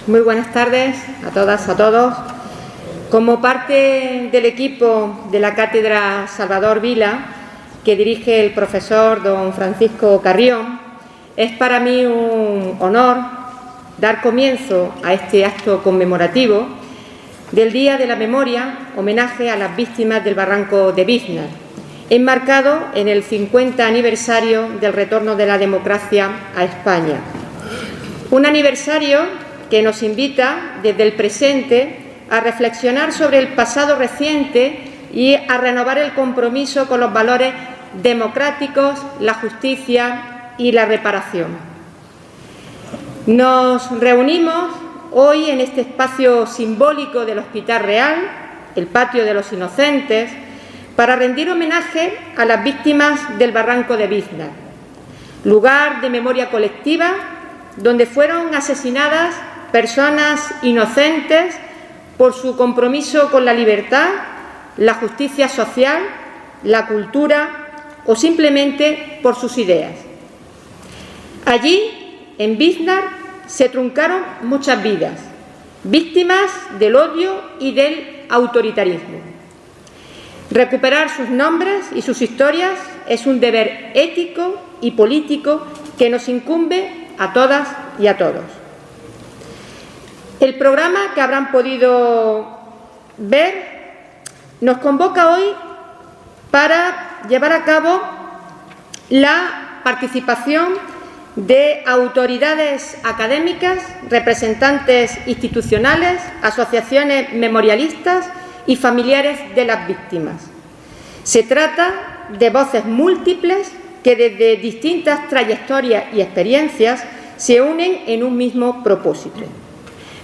Muy buenas tardes a todas, a todos. Como parte del equipo de la Cátedra Salvador Vila, que dirige el profesor don Francisco Carrión, es para mí un honor dar comienzo a este acto conmemorativo del Día de la Memoria, homenaje a las víctimas del barranco de Biznar, enmarcado en el 50 aniversario del retorno de la democracia a España. Un aniversario que nos invita desde el presente a reflexionar sobre el pasado reciente y a renovar el compromiso con los valores democráticos, la justicia y la reparación. Nos reunimos hoy en este espacio simbólico del Hospital Real, el Patio de los Inocentes, para rendir homenaje a las víctimas del barranco de Biznar, lugar de memoria colectiva donde fueron asesinadas personas inocentes por su compromiso con la libertad, la justicia social, la cultura o simplemente por sus ideas. Allí, en Biznar, se truncaron muchas vidas, víctimas del odio y del autoritarismo. Recuperar sus nombres y sus historias es un deber ético y político que nos incumbe a todas y a todos. El programa que habrán podido ver nos convoca hoy para llevar a cabo la participación de autoridades académicas, representantes institucionales, asociaciones memorialistas y familiares de las víctimas. Se trata de voces múltiples que desde distintas trayectorias y experiencias se unen en un mismo propósito: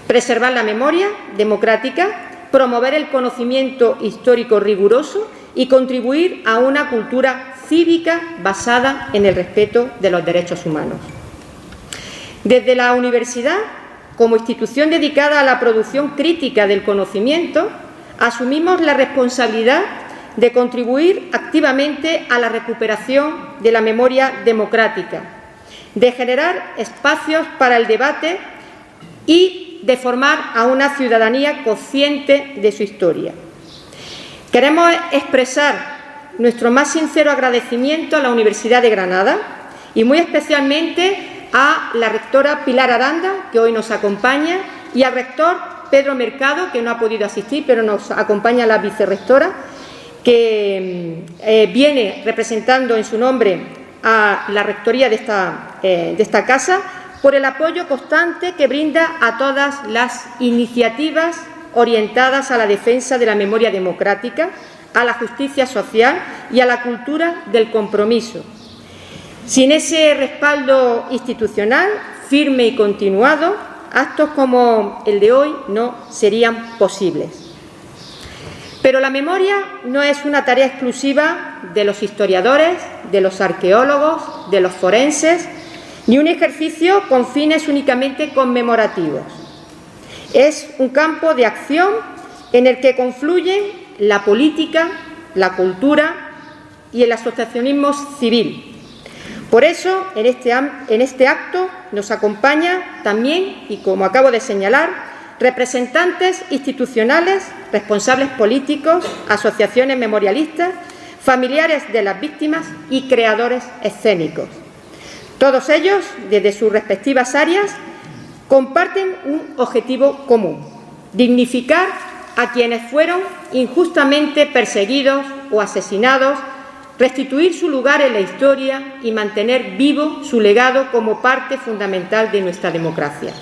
preservar la memoria democrática, promover el conocimiento histórico riguroso y contribuir a una cultura cívica basada en el respeto de los derechos humanos. Desde la universidad, como institución dedicada a la producción crítica del conocimiento, asumimos la responsabilidad de contribuir activamente a la recuperación de la memoria democrática, de generar espacios para el debate y de formar a una ciudadanía consciente de su historia. Queremos expresar nuestro más sincero agradecimiento a la Universidad de Granada y muy especialmente a la rectora Pilar Aranda, que hoy nos acompaña, y al rector Pedro Mercado, que no ha podido asistir, pero nos acompaña la vicerrectora, que viene representando en su nombre a la rectoría de esta casa, por el apoyo constante que brinda a todas las iniciativas orientadas a la defensa de la memoria democrática, a la justicia social y a la cultura del compromiso. Sin ese respaldo institucional firme y continuado, actos como el de hoy no serían posibles. Pero la memoria no es una tarea exclusiva de los historiadores, de los arqueólogos, de los forenses, ni un ejercicio con fines únicamente conmemorativos. Es un campo de acción en el que confluyen la política, la cultura y el asociacionismo civil. Por eso, en este acto nos acompaña también, y como acabo de señalar, representantes institucionales, responsables políticos, asociaciones memorialistas, familiares de las víctimas y creadores escénicos. Todos ellos, desde sus respectivas áreas, comparten un objetivo común: dignificar a quienes fueron injustamente perseguidos o asesinados, restituir su lugar en la historia y mantener vivo su legado como parte fundamental de nuestra democracia.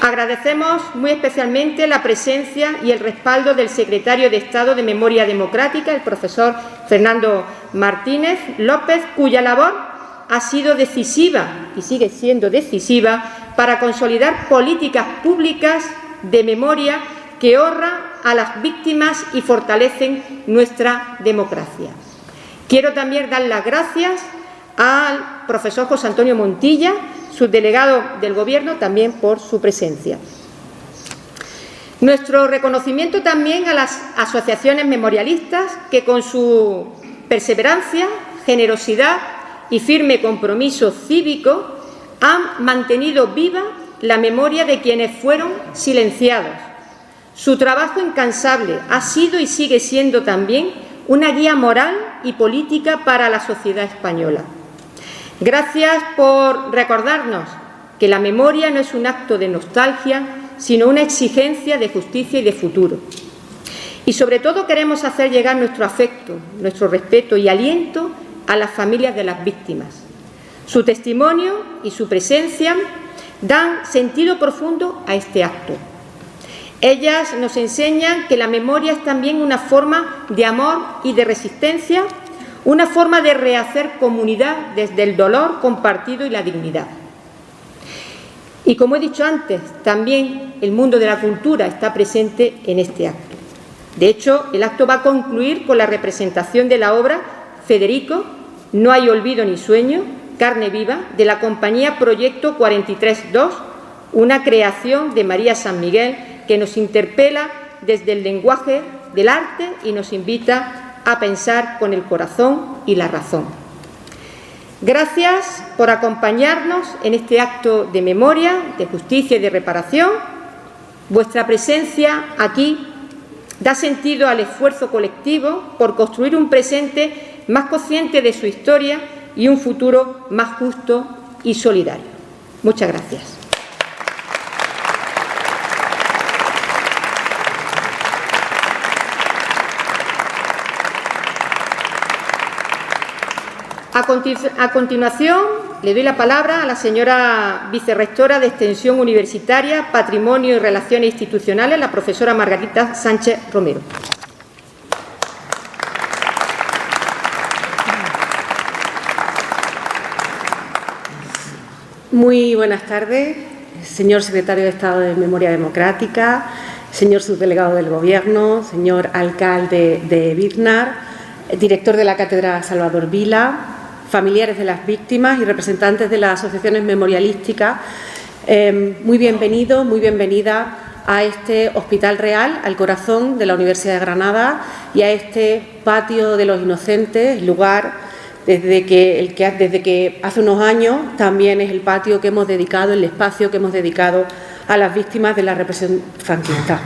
Agradecemos muy especialmente la presencia y el respaldo del secretario de Estado de Memoria Democrática, el profesor Fernando Martínez López, cuya labor ha sido decisiva y sigue siendo decisiva para consolidar políticas públicas de memoria que honran a las víctimas y fortalecen nuestra democracia. Quiero también dar las gracias al profesor José Antonio Montilla, subdelegado del Gobierno, también por su presencia. Nuestro reconocimiento también a las asociaciones memorialistas que, con su perseverancia, generosidad y firme compromiso cívico, han mantenido viva la memoria de quienes fueron silenciados. Su trabajo incansable ha sido y sigue siendo también una guía moral y política para la sociedad española. Gracias por recordarnos que la memoria no es un acto de nostalgia, sino una exigencia de justicia y de futuro. Y sobre todo queremos hacer llegar nuestro afecto, nuestro respeto y aliento a las familias de las víctimas. Su testimonio y su presencia dan sentido profundo a este acto. Ellas nos enseñan que la memoria es también una forma de amor y de resistencia, una forma de rehacer comunidad desde el dolor compartido y la dignidad. Y como he dicho antes, también el mundo de la cultura está presente en este acto. De hecho, el acto va a concluir con la representación de la obra Federico, no hay olvido ni sueño, carne viva, de la compañía Proyecto 43.2, una creación de María San Miguel que nos interpela desde el lenguaje del arte y nos invita a pensar con el corazón y la razón. Gracias por acompañarnos en este acto de memoria, de justicia y de reparación. Vuestra presencia aquí da sentido al esfuerzo colectivo por construir un presente más consciente de su historia y un futuro más justo y solidario. Muchas gracias. A continuación, le doy la palabra a la señora vicerrectora de Extensión Universitaria, Patrimonio y Relaciones Institucionales, la profesora Margarita Sánchez Romero. Muy buenas tardes, señor secretario de Estado de Memoria Democrática, señor subdelegado del Gobierno, señor alcalde de Biznar, director de la Cátedra Salvador Vila, familiares de las víctimas y representantes de las asociaciones memorialísticas. Muy bienvenidos, muy bienvenida a este Hospital Real, al corazón de la Universidad de Granada y a este Patio de los Inocentes, lugar desde que hace unos años también es el patio que hemos dedicado, el espacio que hemos dedicado a las víctimas de la represión franquista.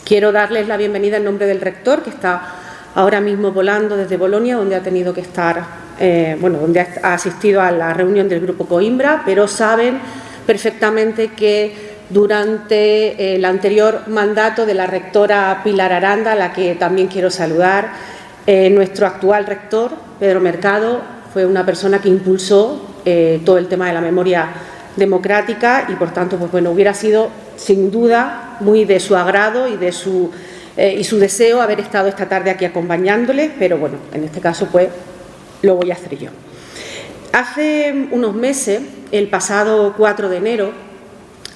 Quiero darles la bienvenida en nombre del rector, que está ahora mismo volando desde Bolonia, donde ha tenido que estar, donde ha asistido a la reunión del Grupo Coimbra, pero saben perfectamente que durante el anterior mandato de la rectora Pilar Aranda, a la que también quiero saludar, nuestro actual rector, Pedro Mercado, fue una persona que impulsó todo el tema de la memoria democrática y, por tanto, hubiera sido sin duda muy de su agrado y su deseo haber estado esta tarde aquí acompañándoles, pero bueno, en este caso lo voy a hacer yo. Hace unos meses, el pasado 4 de enero,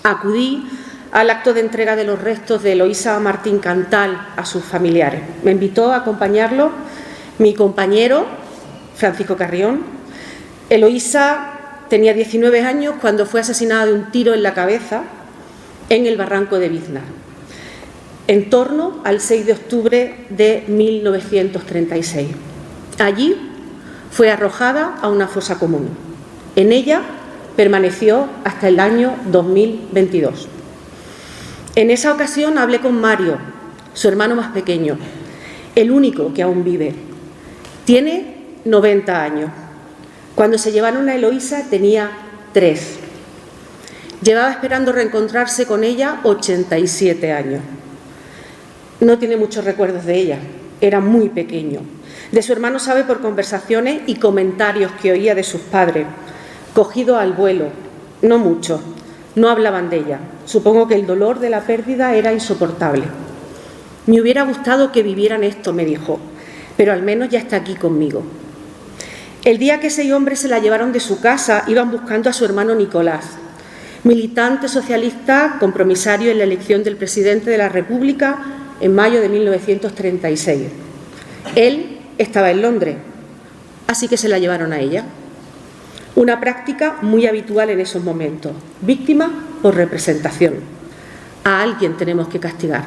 acudí al acto de entrega de los restos de Eloísa Martín Cantal a sus familiares. Me invitó a acompañarlo mi compañero Francisco Carrión. Eloísa tenía 19 años cuando fue asesinada de un tiro en la cabeza en el barranco de Biznar, en torno al 6 de octubre de 1936. Allí fue arrojada a una fosa común. En ella permaneció hasta el año 2022. En esa ocasión hablé con Mario, su hermano más pequeño, el único que aún vive. Tiene 90 años. Cuando se llevaron a Eloísa tenía 3. Llevaba esperando reencontrarse con ella 87 años. No tiene muchos recuerdos de ella, era muy pequeño. De su hermano sabe por conversaciones y comentarios que oía de sus padres, cogido al vuelo, no mucho. No hablaban de ella. Supongo que el dolor de la pérdida era insoportable. Me hubiera gustado que vivieran esto, me dijo, pero al menos ya está aquí conmigo. El día que 6 hombres se la llevaron de su casa, iban buscando a su hermano Nicolás, militante socialista compromisario en la elección del presidente de la República en mayo de 1936. Él estaba en Londres, así que se la llevaron a ella. Una práctica muy habitual en esos momentos. Víctima por representación. A alguien tenemos que castigar.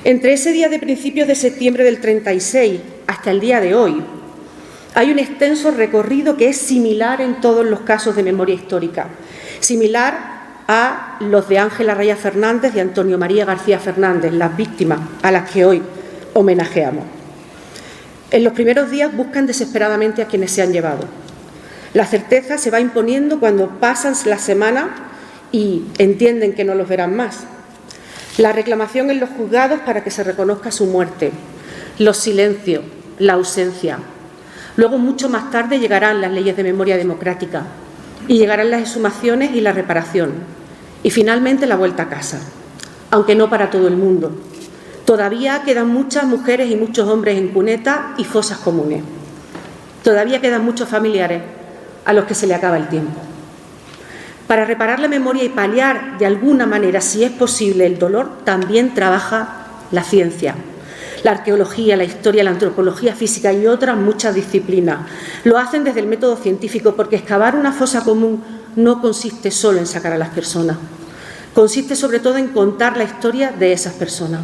Entre ese día de principios de septiembre del 36 hasta el día de hoy, hay un extenso recorrido que es similar en todos los casos de memoria histórica. Similar a los de Ángela Raya Fernández y Antonio María García Fernández, las víctimas a las que hoy homenajeamos. En los primeros días buscan desesperadamente a quienes se han llevado. La certeza se va imponiendo cuando pasan las semanas y entienden que no los verán más. La reclamación en los juzgados para que se reconozca su muerte, los silencios, la ausencia. Luego, mucho más tarde, llegarán las leyes de memoria democrática y llegarán las exhumaciones y la reparación. Y finalmente la vuelta a casa, aunque no para todo el mundo. Todavía quedan muchas mujeres y muchos hombres en cunetas y fosas comunes. Todavía quedan muchos familiares a los que se le acaba el tiempo. Para reparar la memoria y paliar de alguna manera, si es posible, el dolor, también trabaja la ciencia, la arqueología, la historia, la antropología física y otras muchas disciplinas. Lo hacen desde el método científico, porque excavar una fosa común no consiste solo en sacar a las personas, consiste sobre todo en contar la historia de esas personas.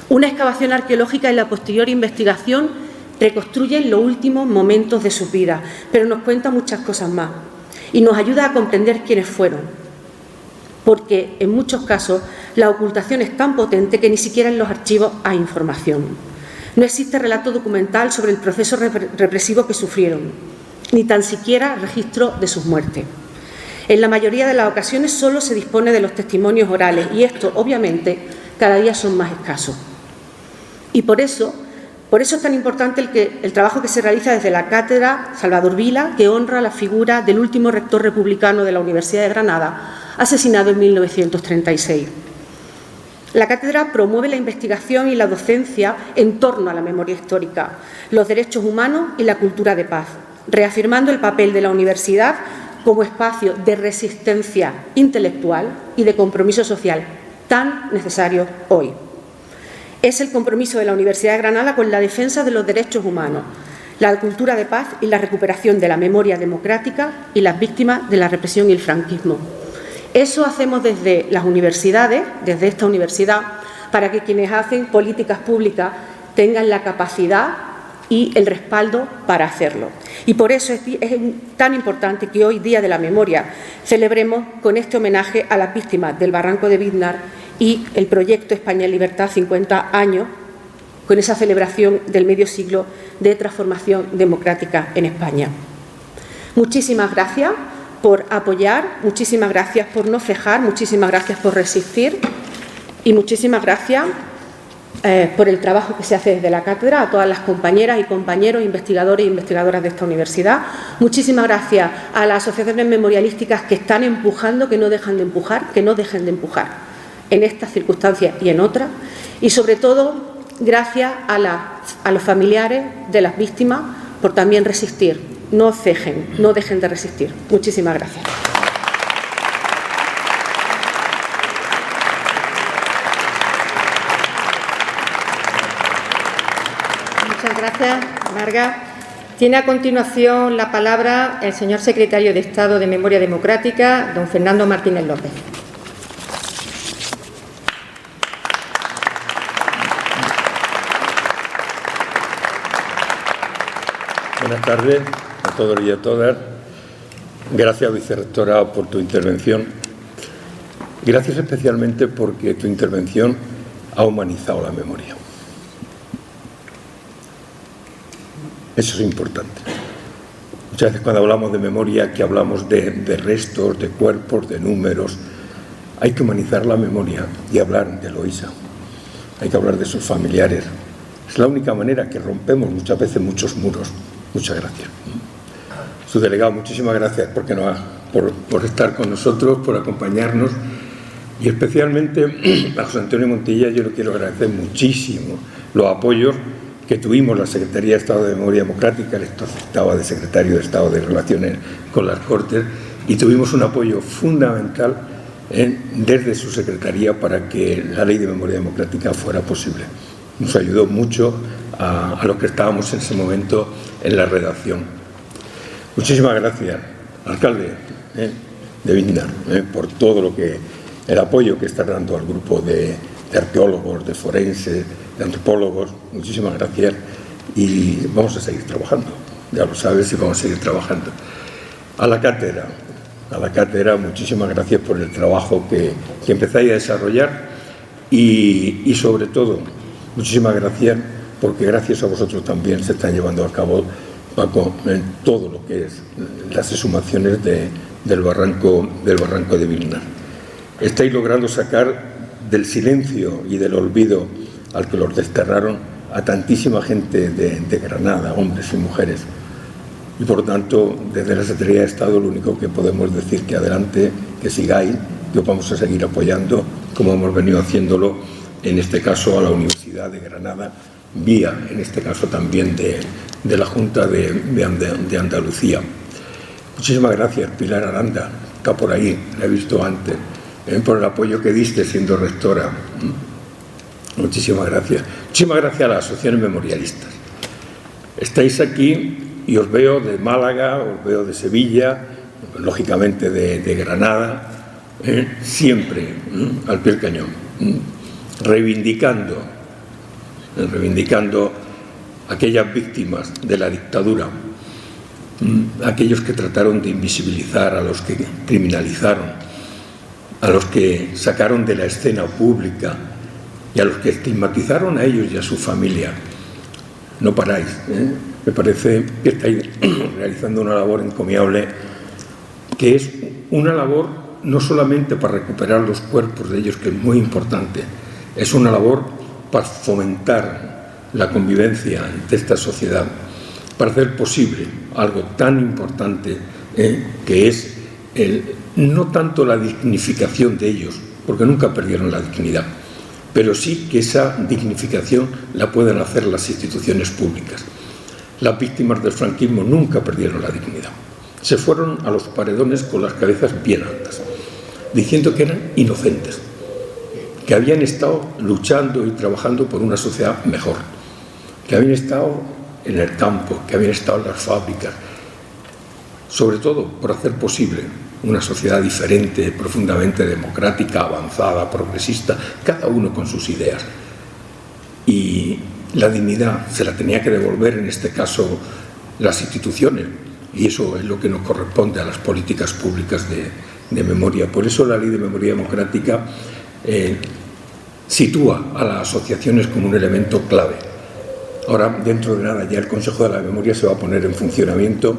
Una excavación arqueológica y la posterior investigación reconstruyen los últimos momentos de sus vidas, pero nos cuenta muchas cosas más y nos ayuda a comprender quiénes fueron, porque en muchos casos la ocultación es tan potente que ni siquiera en los archivos hay información. No existe relato documental sobre el proceso represivo que sufrieron, ni tan siquiera registro de sus muertes. En la mayoría de las ocasiones solo se dispone de los testimonios orales y estos, obviamente, cada día son más escasos. Y por eso es tan importante el trabajo que se realiza desde la Cátedra Salvador Vila, que honra la figura del último rector republicano de la Universidad de Granada, asesinado en 1936. La cátedra promueve la investigación y la docencia en torno a la memoria histórica, los derechos humanos y la cultura de paz, reafirmando el papel de la universidad como espacio de resistencia intelectual y de compromiso social tan necesario hoy. Es el compromiso de la Universidad de Granada con la defensa de los derechos humanos, la cultura de paz y la recuperación de la memoria democrática y las víctimas de la represión y el franquismo. Eso hacemos desde las universidades, desde esta universidad, para que quienes hacen políticas públicas tengan la capacidad y el respaldo para hacerlo. Y por eso es tan importante que hoy, Día de la Memoria, celebremos con este homenaje a las víctimas del Barranco de Biznar y el proyecto España en Libertad, 50 años, con esa celebración del medio siglo de transformación democrática en España. Muchísimas gracias por apoyar, muchísimas gracias por no cejar, muchísimas gracias por resistir y muchísimas gracias por el trabajo que se hace desde la cátedra, a todas las compañeras y compañeros, investigadores e investigadoras de esta universidad. Muchísimas gracias a las asociaciones memorialísticas que están empujando, que no dejan de empujar, que no dejen de empujar en estas circunstancias y en otras. Y sobre todo, gracias a los familiares de las víctimas por también resistir. No cejen, no dejen de resistir. Muchísimas gracias. Muchas gracias, Marga. Tiene a continuación la palabra el señor secretario de Estado de Memoria Democrática, don Fernando Martínez López. Buenas tardes a todos y a todas. Gracias, vicerrectora, por tu intervención. Gracias especialmente porque tu intervención ha humanizado la memoria. Eso es importante. Muchas veces cuando hablamos de memoria, que hablamos de restos, de cuerpos, de números, hay que humanizar la memoria y hablar de Eloísa. Hay que hablar de sus familiares. Es la única manera que rompemos muchas veces muchos muros. Muchas gracias. Su delegado, muchísimas gracias por estar con nosotros, por acompañarnos y especialmente a José Antonio Montilla. Yo le quiero agradecer muchísimo los apoyos que tuvimos la Secretaría de Estado de Memoria Democrática, él estaba de secretario de Estado de Relaciones con las Cortes y tuvimos un apoyo fundamental desde su secretaría para que la Ley de Memoria Democrática fuera posible. Nos ayudó mucho a los que estábamos en ese momento en la redacción. Muchísimas gracias, alcalde de Biznar, por todo el apoyo que está dando al grupo de arqueólogos, de forenses, de antropólogos. Muchísimas gracias y vamos a seguir trabajando. Ya lo sabes y vamos a seguir trabajando. A la cátedra, a la cátedra, muchísimas gracias por el trabajo que empezáis a desarrollar y sobre todo, muchísimas gracias porque gracias a vosotros también se están llevando a cabo, Paco, en todo lo que es las exhumaciones del barranco de Vilnar. Estáis logrando sacar del silencio y del olvido al que los desterraron a tantísima gente de Granada, hombres y mujeres. Y por tanto, desde la Secretaría de Estado lo único que podemos decir que adelante, que sigáis, que os vamos a seguir apoyando, como hemos venido haciéndolo, en este caso a la Universidad de Granada, vía, en este caso también de la Junta de Andalucía. Muchísimas gracias, Pilar Aranda, está por ahí, la he visto antes, por el apoyo que diste siendo rectora. Muchísimas gracias. Muchísimas gracias a las asociaciones memorialistas. Estáis aquí y os veo de Málaga, os veo de Sevilla, lógicamente de Granada, siempre al pie del cañón, reivindicando aquellas víctimas de la dictadura, aquellos que trataron de invisibilizar, a los que criminalizaron, a los que sacaron de la escena pública y a los que estigmatizaron a ellos y a su familia. No paráis, Me parece que estáis realizando una labor encomiable, que es una labor no solamente para recuperar los cuerpos de ellos, que es muy importante, es una labor para fomentar la convivencia de esta sociedad, para hacer posible algo tan importante que es no tanto la dignificación de ellos, porque nunca perdieron la dignidad, pero sí que esa dignificación la puedan hacer las instituciones públicas. Las víctimas del franquismo nunca perdieron la dignidad. Se fueron a los paredones con las cabezas bien altas, diciendo que eran inocentes, que habían estado luchando y trabajando por una sociedad mejor, que habían estado en el campo, que habían estado en las fábricas, sobre todo por hacer posible una sociedad diferente, profundamente democrática, avanzada, progresista, cada uno con sus ideas. Y la dignidad se la tenía que devolver, en este caso, las instituciones, y eso es lo que nos corresponde a las políticas públicas de memoria. Por eso la Ley de Memoria Democrática sitúa a las asociaciones como un elemento clave. Ahora, dentro de nada, ya el Consejo de la Memoria se va a poner en funcionamiento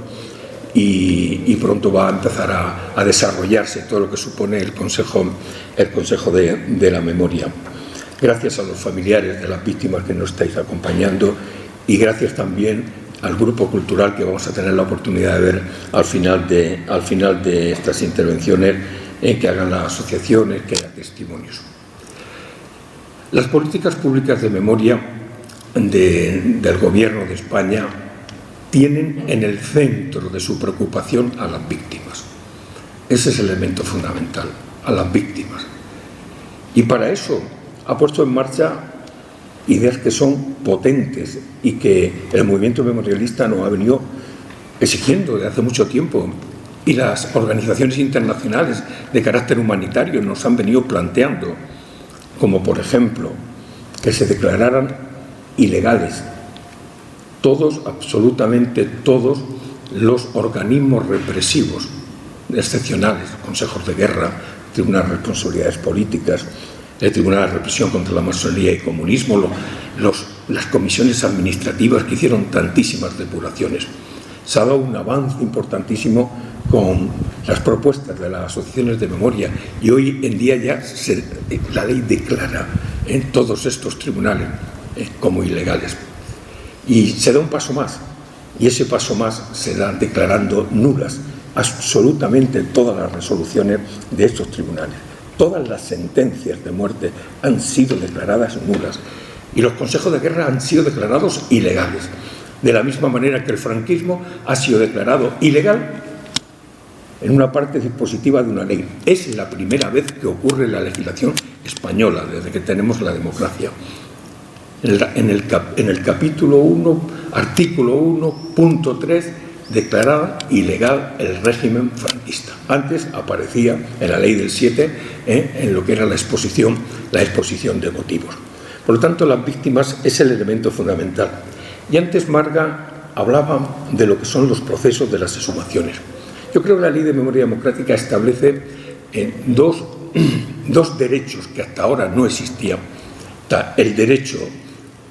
y pronto va a empezar a desarrollarse todo lo que supone el Consejo de la Memoria. Gracias a los familiares de las víctimas que nos estáis acompañando y gracias también al grupo cultural que vamos a tener la oportunidad de ver al final de estas intervenciones, que hagan las asociaciones, que hagan testimonios. Las políticas públicas de memoria del Gobierno de España tienen en el centro de su preocupación a las víctimas. Ese es el elemento fundamental, a las víctimas. Y para eso ha puesto en marcha ideas que son potentes y que el movimiento memorialista nos ha venido exigiendo desde hace mucho tiempo, y las organizaciones internacionales de carácter humanitario nos han venido planteando, como por ejemplo que se declararan ilegales todos, absolutamente todos, los organismos represivos excepcionales, consejos de guerra, tribunal de responsabilidades políticas, el Tribunal de Represión contra la Masonería y Comunismo, las comisiones administrativas que hicieron tantísimas depuraciones. Se ha dado un avance importantísimo con las propuestas de las asociaciones de memoria y hoy en día ya la ley declara en todos estos tribunales como ilegales. Y se da un paso más, y ese paso más se da declarando nulas absolutamente todas las resoluciones de estos tribunales. Todas las sentencias de muerte han sido declaradas nulas y los consejos de guerra han sido declarados ilegales, de la misma manera que el franquismo ha sido declarado ilegal en una parte dispositiva de una ley. Es la primera vez que ocurre en la legislación española desde que tenemos la democracia. En el capítulo 1, artículo 1, punto 3, declaraba ilegal el régimen franquista. Antes aparecía en la ley del 7, en lo que era la exposición de motivos. Por lo tanto, las víctimas es el elemento fundamental. Y antes Marga hablaba de lo que son los procesos de las exhumaciones. Yo creo que la Ley de Memoria Democrática establece dos derechos que hasta ahora no existían. Está el derecho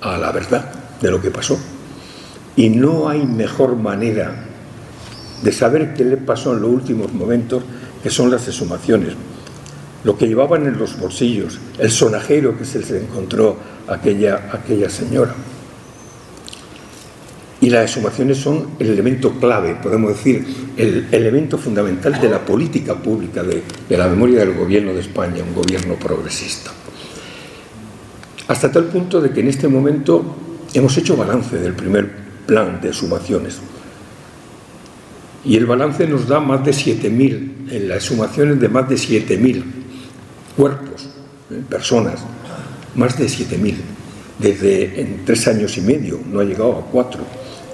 a la verdad de lo que pasó, y no hay mejor manera de saber qué le pasó en los últimos momentos que son las exhumaciones. Lo que llevaban en los bolsillos, el sonajero que se les encontró a aquella señora. Y las exhumaciones son el elemento clave, podemos decir, el elemento fundamental de la política pública de la memoria del gobierno de España, un gobierno progresista. Hasta tal punto de que en este momento hemos hecho balance del primer plan de exhumaciones. Y el balance nos da más de 7.000, en las exhumaciones de más de 7.000 cuerpos, personas, más de 7.000. Desde en 3 años y medio, no ha llegado a 4.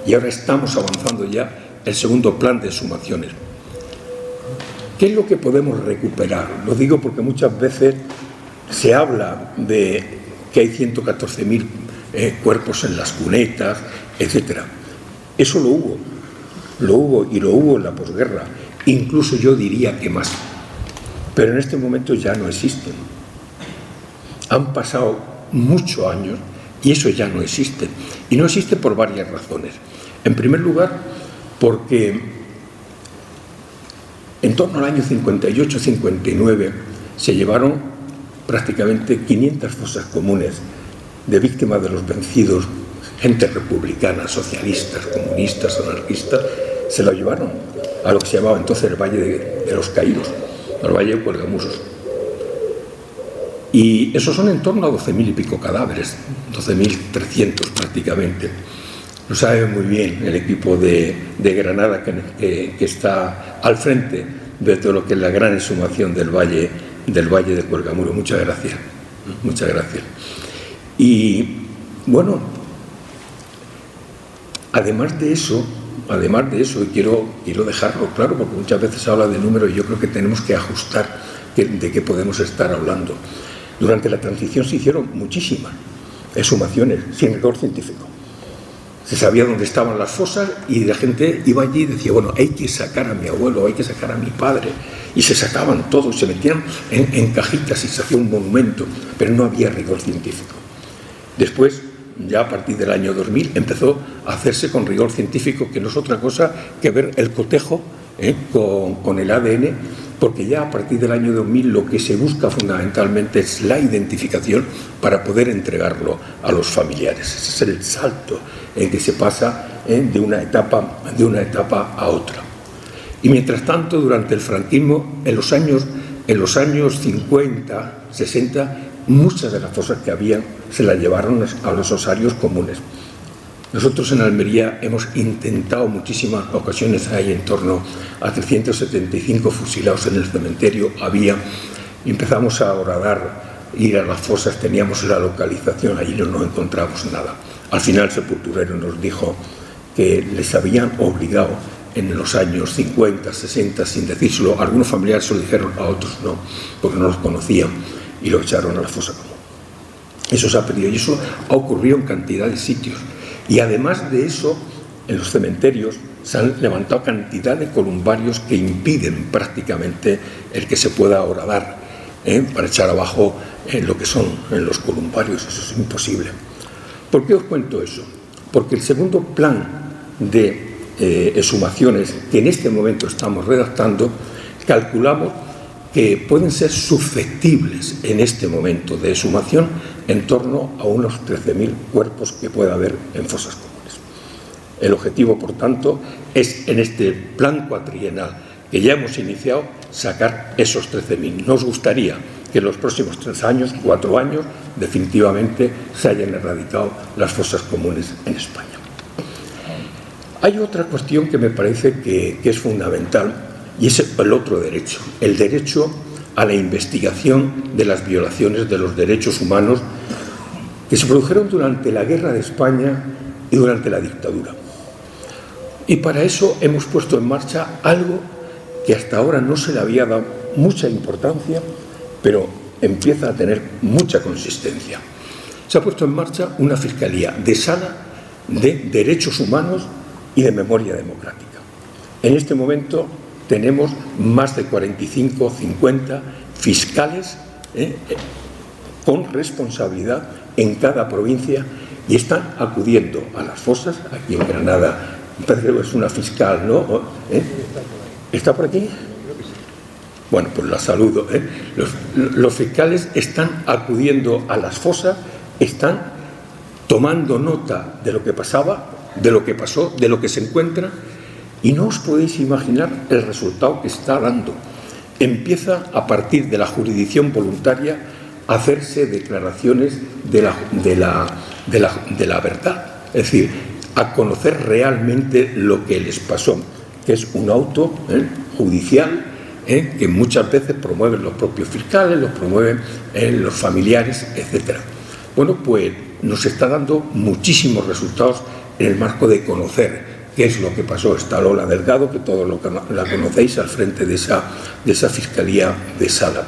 Y ahora estamos avanzando ya el segundo plan de exhumaciones. ¿Qué es lo que podemos recuperar? Lo digo porque muchas veces se habla de que hay 114.000 cuerpos en las cunetas, etc. Eso lo hubo y lo hubo en la posguerra, incluso yo diría que más. Pero en este momento ya no existen. Han pasado muchos años y eso ya no existe. Y no existe por varias razones. En primer lugar, porque en torno al año 58-59 se llevaron prácticamente 500 fosas comunes de víctimas de los vencidos, gente republicana, socialistas, comunistas, anarquistas, se lo llevaron a lo que se llamaba entonces el Valle de los Caídos, al Valle de Cuelgamuros. Y esos son en torno a 12.000 y pico cadáveres, 12.300 prácticamente. Lo sabe muy bien el equipo de Granada que está al frente de todo lo que es la gran exhumación del Valle de Cuelgamuro. Muchas gracias. Muchas gracias. Y bueno, además de eso, y quiero dejarlo claro, porque muchas veces se habla de números y yo creo que tenemos que ajustar de qué podemos estar hablando. Durante la transición se hicieron muchísimas exhumaciones sin rigor científico. Se sabía dónde estaban las fosas y la gente iba allí y decía, bueno, hay que sacar a mi abuelo, hay que sacar a mi padre. Y se sacaban todos, se metían en cajitas y se hacía un monumento, pero no había rigor científico. Después, ya a partir del año 2000, empezó a hacerse con rigor científico, que no es otra cosa que ver el cotejo con el ADN, porque ya a partir del año 2000 lo que se busca fundamentalmente es la identificación para poder entregarlo a los familiares. Ese es el salto en que se pasa de una etapa a otra. Y mientras tanto, durante el franquismo, en los años 50, 60, muchas de las fosas que había se las llevaron a los osarios comunes. Nosotros en Almería hemos intentado muchísimas ocasiones, hay en torno a 375 fusilados en el cementerio, empezamos a horadar, ir a las fosas, teníamos la localización, allí no encontramos nada. Al final Sepulturero nos dijo que les habían obligado en los años 50, 60, sin decírselo, algunos familiares se lo dijeron, a otros no, porque no los conocían y lo echaron a la fosa común. Eso se ha perdido y eso ha ocurrido en cantidad de sitios. Y además de eso, en los cementerios se han levantado cantidad de columbarios que impiden prácticamente el que se pueda horadar para echar abajo lo que son en los columbarios. Eso es imposible. ¿Por qué os cuento eso? Porque el segundo plan de exhumaciones que en este momento estamos redactando, calculamos que pueden ser susceptibles en este momento de exhumación en torno a unos 13.000 cuerpos que pueda haber en fosas comunes. El objetivo, por tanto, es en este plan cuatrienal que ya hemos iniciado, sacar esos 13.000. Nos gustaría que en los próximos 4 años, definitivamente se hayan erradicado las fosas comunes en España. Hay otra cuestión que me parece que es fundamental, y es el otro derecho, el derecho a la investigación de las violaciones de los derechos humanos que se produjeron durante la Guerra de España y durante la dictadura. Y para eso hemos puesto en marcha algo que hasta ahora no se le había dado mucha importancia, pero empieza a tener mucha consistencia. Se ha puesto en marcha una Fiscalía de Sala de Derechos Humanos y de Memoria Democrática. En este momento tenemos más de 45 o 50 fiscales con responsabilidad en cada provincia y están acudiendo a las fosas. Aquí en Granada, Pedro es una fiscal, ¿no? ¿Está por aquí? Bueno, pues la saludo. Los fiscales están acudiendo a las fosas, están tomando nota de lo que pasaba, de lo que pasó, de lo que se encuentra, y no os podéis imaginar el resultado que está dando. Empieza a partir de la jurisdicción voluntaria a hacerse declaraciones de la verdad, es decir, a conocer realmente lo que les pasó, que es un auto judicial que muchas veces promueven los propios fiscales, los promueven los familiares, etc. Bueno, pues nos está dando muchísimos resultados en el marco de conocer qué es lo que pasó. Está Lola Delgado, que todos la conocéis, al frente de esa Fiscalía de Sala.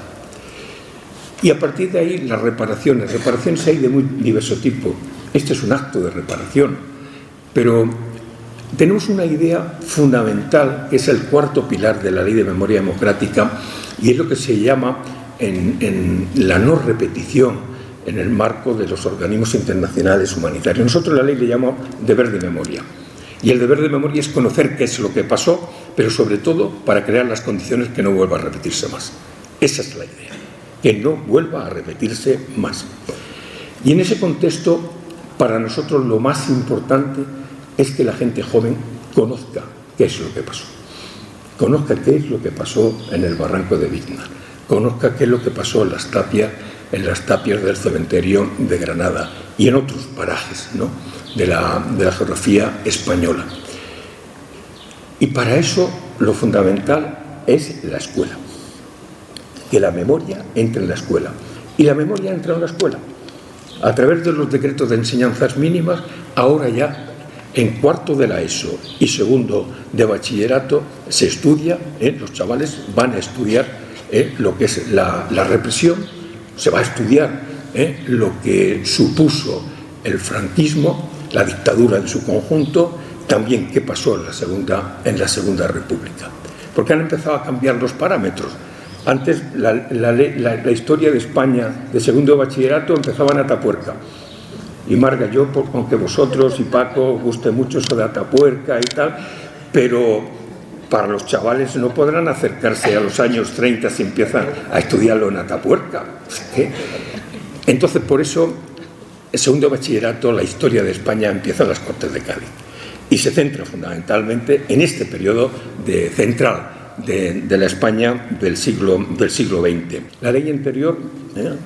Y a partir de ahí las reparaciones. Reparaciones hay de muy diverso tipo. Este es un acto de reparación, pero tenemos una idea fundamental que es el cuarto pilar de la Ley de Memoria Democrática, y es lo que se llama en la no repetición en el marco de los organismos internacionales humanitarios. Nosotros la ley le llamamos deber de memoria, y el deber de memoria es conocer qué es lo que pasó, pero sobre todo para crear las condiciones que no vuelva a repetirse más. Esa es la idea, que no vuelva a repetirse más. Y en ese contexto, para nosotros lo más importante es que la gente joven conozca qué es lo que pasó. Conozca qué es lo que pasó en el barranco de Víznar. Conozca qué es lo que pasó en las tapias del cementerio de Granada y en otros parajes, ¿no?, de la geografía española. Y para eso lo fundamental es la escuela. Que la memoria entre en la escuela. Y la memoria entra en la escuela a través de los decretos de enseñanzas mínimas. Ahora ya en cuarto de la ESO y segundo de bachillerato se estudia, los chavales van a estudiar lo que es la represión, se va a estudiar lo que supuso el franquismo, la dictadura en su conjunto, también qué pasó en la Segunda República. Porque han empezado a cambiar los parámetros. Antes la historia de España de segundo de bachillerato empezaba en Atapuerca. Y Marga, yo, aunque vosotros y Paco os guste mucho eso de Atapuerca y tal, pero para los chavales no podrán acercarse a los años 30 si empiezan a estudiarlo en Atapuerca. Entonces, por eso, el segundo de bachillerato, la historia de España empieza en las Cortes de Cádiz y se centra fundamentalmente en este periodo central de la España del siglo XX. La ley anterior,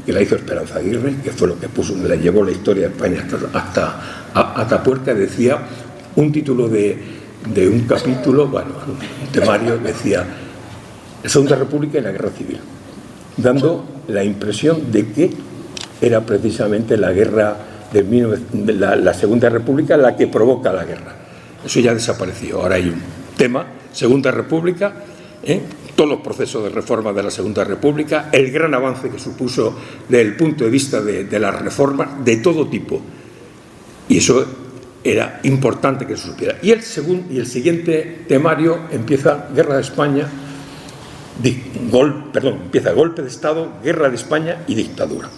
que la hizo Esperanza Aguirre, que fue lo que la llevó la historia de España hasta Atapuerca, decía, un título de un capítulo, un temario, decía la Segunda República y la Guerra Civil, dando la impresión de que era precisamente la guerra de la Segunda República la que provoca la guerra. Eso ya desapareció. Ahora hay un tema, Segunda República, todos los procesos de reforma de la Segunda República, el gran avance que supuso desde el punto de vista de las reformas de todo tipo. Y eso era importante que se supiera. Y el siguiente temario empieza Guerra de España, empieza golpe de Estado, Guerra de España y dictadura.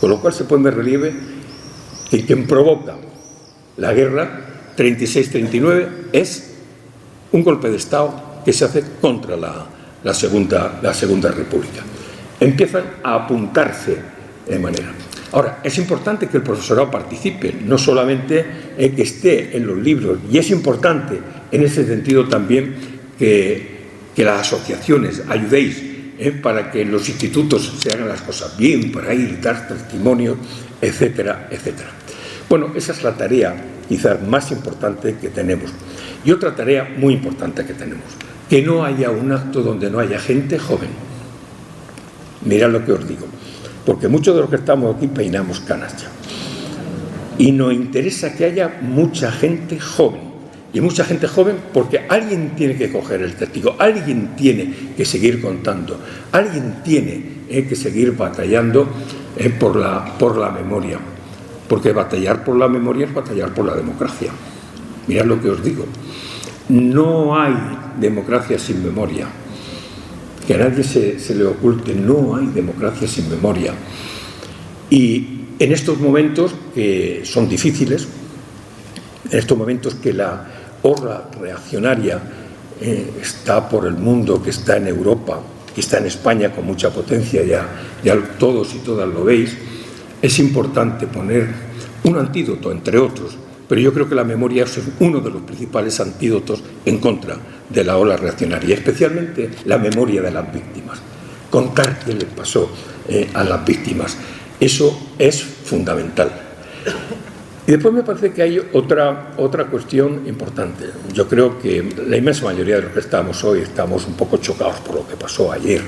Con lo cual se pone de relieve que quien provoca la guerra 36-39 es un golpe de Estado que se hace contra la Segunda República. Empiezan a apuntarse de manera. Ahora, es importante que el profesorado participe, no solamente que esté en los libros, y es importante en ese sentido también que las asociaciones ayudéis para que en los institutos se hagan las cosas bien, para ir, dar testimonio, etcétera, etcétera. Bueno, esa es la tarea quizás más importante que tenemos. Y otra tarea muy importante que tenemos, que no haya un acto donde no haya gente joven. Mirad lo que os digo, porque muchos de los que estamos aquí peinamos canas ya. Y nos interesa que haya mucha gente joven. Y mucha gente joven porque alguien tiene que coger el testigo, alguien tiene que seguir contando, alguien tiene que seguir batallando por la memoria. Porque batallar por la memoria es batallar por la democracia. Mirad lo que os digo. No hay democracia sin memoria. Que a nadie se le oculte, no hay democracia sin memoria. Y en estos momentos que son difíciles, en estos momentos que la ola reaccionaria está por el mundo, que está en Europa, que está en España con mucha potencia, ya todos y todas lo veis, es importante poner un antídoto, entre otros, pero yo creo que la memoria es uno de los principales antídotos en contra de la ola reaccionaria, especialmente la memoria de las víctimas. Contar qué les pasó a las víctimas, eso es fundamental. Y después me parece que hay otra cuestión importante. Yo creo que la inmensa mayoría de los que estamos hoy estamos un poco chocados por lo que pasó ayer,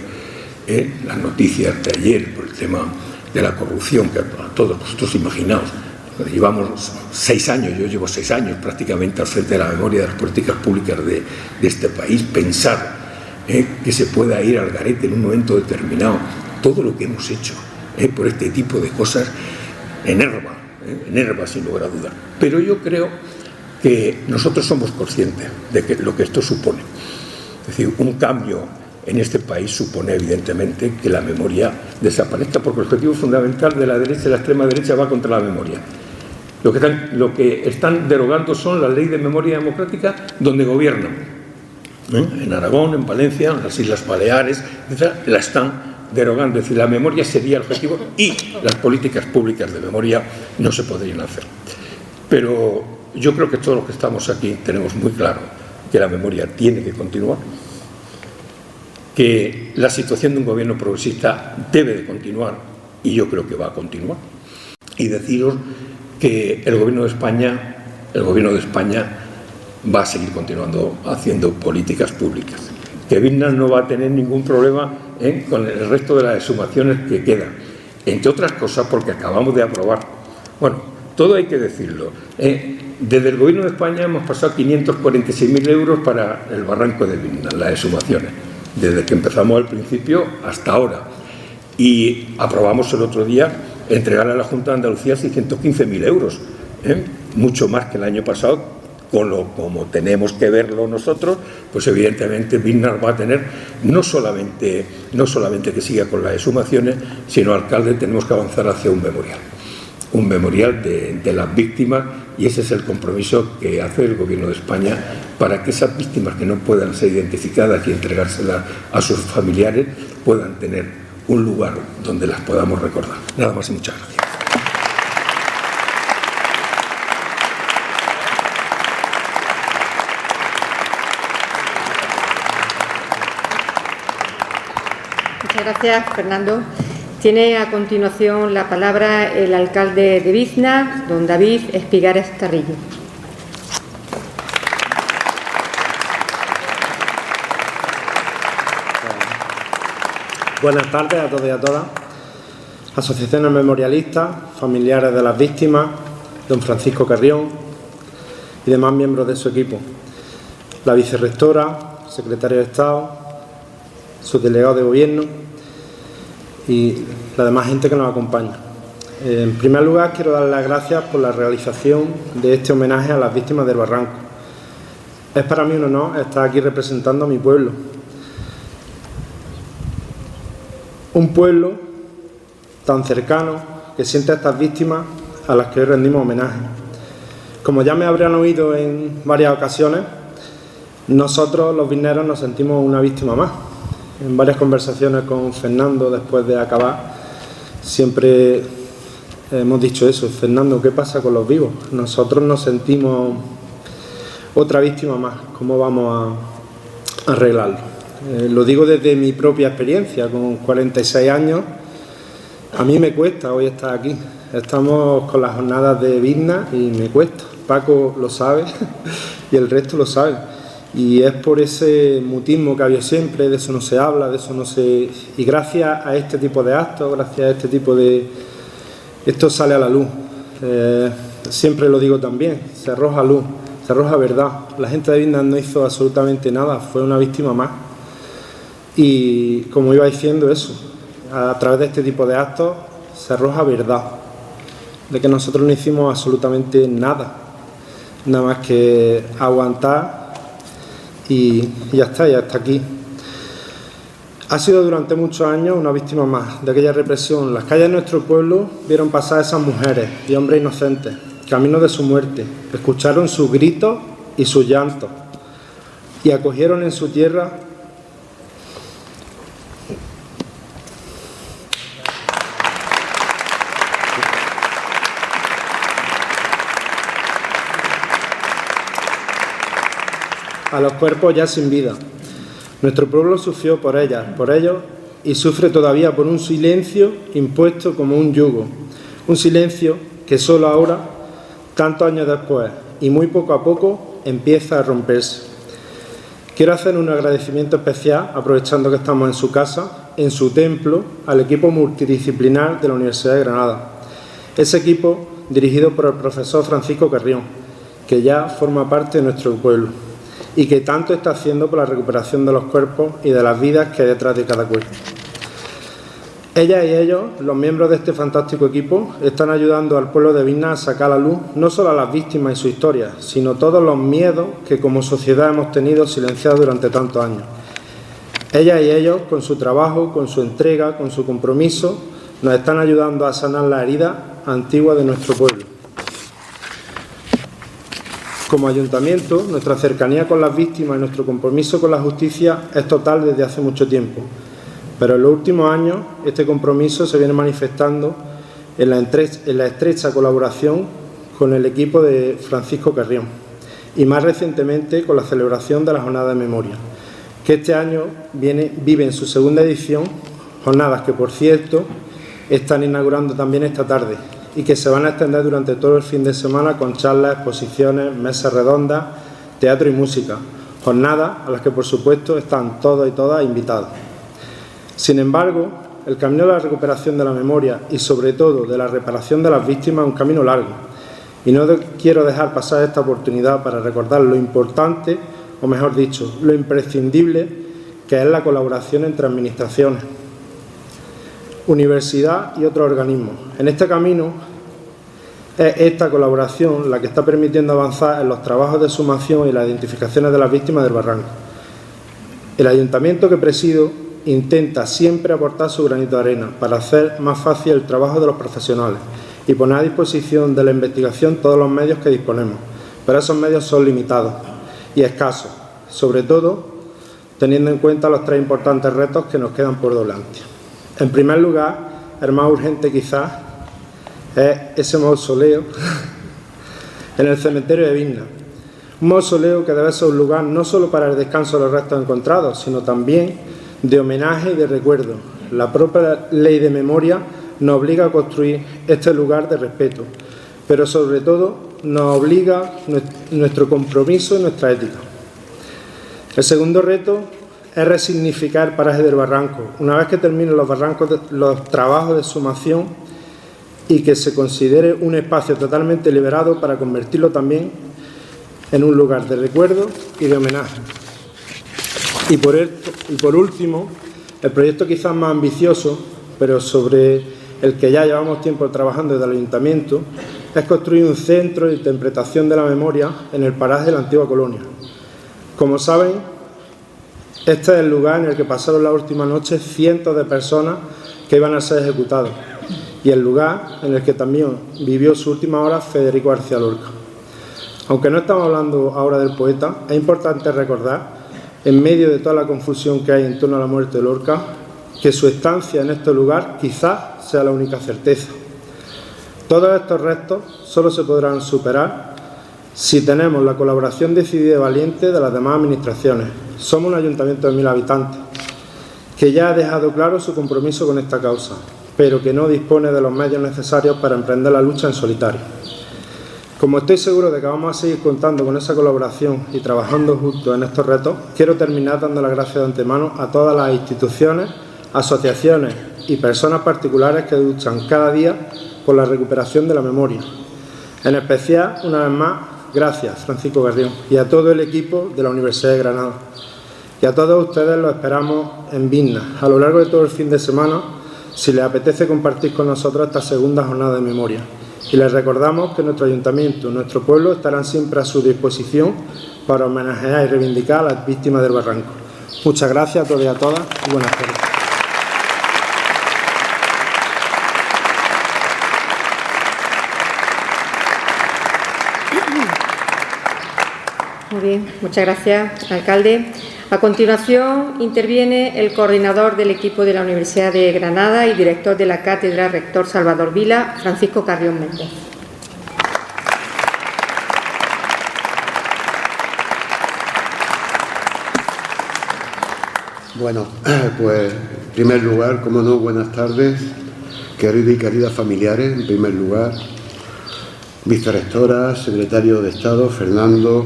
las noticias de ayer, por el tema de la corrupción, que a todos vosotros imaginaos. Llevamos 6 años, yo llevo 6 años prácticamente al frente de la memoria de las políticas públicas de este país. Pensar que se pueda ir al garete en un momento determinado, todo lo que hemos hecho por este tipo de cosas, enerva sin lugar a dudas. Pero yo creo que nosotros somos conscientes de lo que esto supone. Es decir, un cambio en este país supone evidentemente que la memoria desaparezca, porque el objetivo fundamental de la derecha y la extrema derecha va contra la memoria. Lo que están derogando son las leyes de memoria democrática donde gobiernan. En Aragón, en Valencia, en las Islas Baleares, etc., la están derogando. Es decir, la memoria sería el objetivo y las políticas públicas de memoria no se podrían hacer. Pero yo creo que todos los que estamos aquí tenemos muy claro que la memoria tiene que continuar, que la situación de un gobierno progresista debe de continuar y yo creo que va a continuar. Y deciros que el gobierno de España va a seguir continuando haciendo políticas públicas. Que Birnar no va a tener ningún problema con el resto de las exhumaciones que quedan, entre otras cosas porque acabamos de aprobar. Bueno, todo hay que decirlo. Desde el gobierno de España hemos pasado 546.000 euros para el barranco de Birnar, las exhumaciones, desde que empezamos al principio hasta ahora. Y aprobamos el otro día entregar a la Junta de Andalucía 615.000 euros, mucho más que el año pasado. Como tenemos que verlo nosotros, pues evidentemente Birnar va a tener no solamente que siga con las exhumaciones, sino, alcalde, tenemos que avanzar hacia un memorial de las víctimas, y ese es el compromiso que hace el Gobierno de España para que esas víctimas que no puedan ser identificadas y entregárselas a sus familiares puedan tener un lugar donde las podamos recordar. Nada más y muchas gracias. Muchas gracias, Fernando. Tiene a continuación la palabra el alcalde de Biznar, don David Espigares Carrillo. Buenas tardes a todos y a todas. Asociaciones memorialistas, familiares de las víctimas, don Francisco Carrión y demás miembros de su equipo, la vicerrectora, secretario de Estado, sus delegados de gobierno y la demás gente que nos acompaña. En primer lugar, quiero dar las gracias por la realización de este homenaje a las víctimas del Barranco. Es para mí un honor estar aquí representando a mi pueblo. Un pueblo tan cercano que siente a estas víctimas a las que hoy rendimos homenaje. Como ya me habrán oído en varias ocasiones, nosotros los bizneros nos sentimos una víctima más. En varias conversaciones con Fernando después de acabar, siempre hemos dicho eso: Fernando, ¿qué pasa con los vivos? Nosotros nos sentimos otra víctima más. ¿Cómo vamos a arreglarlo? Lo digo desde mi propia experiencia, con 46 años. A mí me cuesta hoy estar aquí. Estamos con las jornadas de Biznar y me cuesta. Paco lo sabe y el resto lo sabe. Y es por ese mutismo que ha habido siempre, de eso no se habla, de eso no se... Y gracias a este tipo de actos, gracias a este tipo de... Esto sale a la luz. Siempre lo digo también, se arroja luz, se arroja verdad. La gente de Biznar no hizo absolutamente nada, fue una víctima más. Y como iba diciendo eso, a través de este tipo de actos se arroja verdad, de que nosotros no hicimos absolutamente nada, nada más que aguantar y ya está aquí. Ha sido durante muchos años una víctima más de aquella represión. Las calles de nuestro pueblo vieron pasar a esas mujeres y hombres inocentes, camino de su muerte, escucharon sus gritos y sus llantos y acogieron en su tierra a los cuerpos ya sin vida. Nuestro pueblo sufrió por ellas, por ellos, y sufre todavía por un silencio impuesto como un yugo. Un silencio que solo ahora, tantos años después, y muy poco a poco, empieza a romperse. Quiero hacer un agradecimiento especial, aprovechando que estamos en su casa, en su templo, al equipo multidisciplinar de la Universidad de Granada. Ese equipo dirigido por el profesor Francisco Carrión, que ya forma parte de nuestro pueblo y que tanto está haciendo por la recuperación de los cuerpos y de las vidas que hay detrás de cada cuerpo. Ellas y ellos, los miembros de este fantástico equipo, están ayudando al pueblo de Vidnar a sacar a la luz no solo a las víctimas y su historia, sino todos los miedos que como sociedad hemos tenido silenciados durante tantos años. Ellas y ellos, con su trabajo, con su entrega, con su compromiso, nos están ayudando a sanar las heridas antiguas de nuestro pueblo. Como ayuntamiento, nuestra cercanía con las víctimas y nuestro compromiso con la justicia es total desde hace mucho tiempo. Pero en los últimos años este compromiso se viene manifestando en la estrecha colaboración con el equipo de Francisco Carrión y más recientemente con la celebración de la Jornada de Memoria, que este año vive en su segunda edición, jornadas que por cierto están inaugurando también esta tarde y que se van a extender durante todo el fin de semana con charlas, exposiciones, mesas redondas, teatro y música, jornadas a las que por supuesto están todos y todas invitados. Sin embargo, el camino de la recuperación de la memoria y sobre todo de la reparación de las víctimas es un camino largo y no quiero dejar pasar esta oportunidad para recordar lo importante, o mejor dicho, lo imprescindible que es la colaboración entre administraciones, universidad y otros organismos. En este camino es esta colaboración la que está permitiendo avanzar en los trabajos de sumación y las identificaciones de las víctimas del barranco. El ayuntamiento que presido intenta siempre aportar su granito de arena para hacer más fácil el trabajo de los profesionales y poner a disposición de la investigación todos los medios que disponemos, pero esos medios son limitados y escasos, sobre todo teniendo en cuenta los tres importantes retos que nos quedan por delante. En primer lugar, el más urgente quizás es ese mausoleo en el cementerio de Vidnar. Un mausoleo que debe ser un lugar no solo para el descanso de los restos encontrados, sino también de homenaje y de recuerdo. La propia ley de memoria nos obliga a construir este lugar de respeto, pero sobre todo nos obliga nuestro compromiso y nuestra ética. El segundo reto es resignificar el paraje del barranco, una vez que terminen los trabajos de sumación y que se considere un espacio totalmente liberado para convertirlo también en un lugar de recuerdo y de homenaje. Y por último, el proyecto quizás más ambicioso, pero sobre el que ya llevamos tiempo trabajando desde el Ayuntamiento, es construir un centro de interpretación de la memoria en el paraje de la antigua colonia. Como saben, este es el lugar en el que pasaron la última noche cientos de personas que iban a ser ejecutadas y el lugar en el que también vivió su última hora Federico García Lorca. Aunque no estamos hablando ahora del poeta, es importante recordar, en medio de toda la confusión que hay en torno a la muerte de Lorca, que su estancia en este lugar quizás sea la única certeza. Todos estos retos solo se podrán superar si tenemos la colaboración decidida y valiente de las demás administraciones. Somos un ayuntamiento de 1000 habitantes que ya ha dejado claro su compromiso con esta causa, pero que no dispone de los medios necesarios para emprender la lucha en solitario. Como estoy seguro de que vamos a seguir contando con esa colaboración y trabajando juntos en estos retos, quiero terminar dando las gracias de antemano a todas las instituciones, asociaciones y personas particulares que luchan cada día por la recuperación de la memoria. En especial, una vez más, gracias, Francisco Carrión, y a todo el equipo de la Universidad de Granada. Y a todos ustedes los esperamos en Vidnar, a lo largo de todo el fin de semana, si les apetece compartir con nosotros esta segunda jornada de memoria. y les recordamos que nuestro ayuntamiento y nuestro pueblo estarán siempre a su disposición para homenajear y reivindicar a las víctimas del barranco. Muchas gracias a todos y a todas y buenas tardes. Muy bien, muchas gracias, alcalde. A continuación, interviene el coordinador del equipo de la Universidad de Granada y director de la cátedra rector Salvador Vila, Francisco Carrión Méndez. Bueno, pues en primer lugar, como no, buenas tardes, queridos y queridas familiares. En primer lugar, vicerrectora, secretario de Estado, Fernando,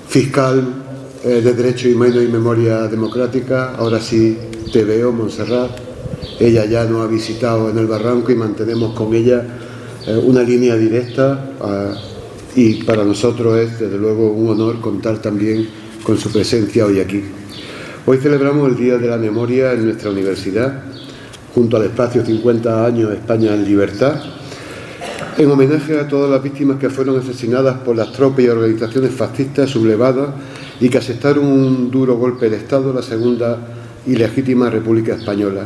fiscal de Derecho Humano y Memoria Democrática. Ahora sí te veo, Montserrat. Ella ya nos ha visitado en el barranco y mantenemos con ella una línea directa y para nosotros es desde luego un honor contar también con su presencia hoy aquí. Hoy celebramos el Día de la Memoria en nuestra universidad, junto al espacio 50 años España en Libertad, en homenaje a todas las víctimas que fueron asesinadas por las tropas y organizaciones fascistas sublevadas y que asestaron un duro golpe de Estado en la Segunda y Legítima República Española,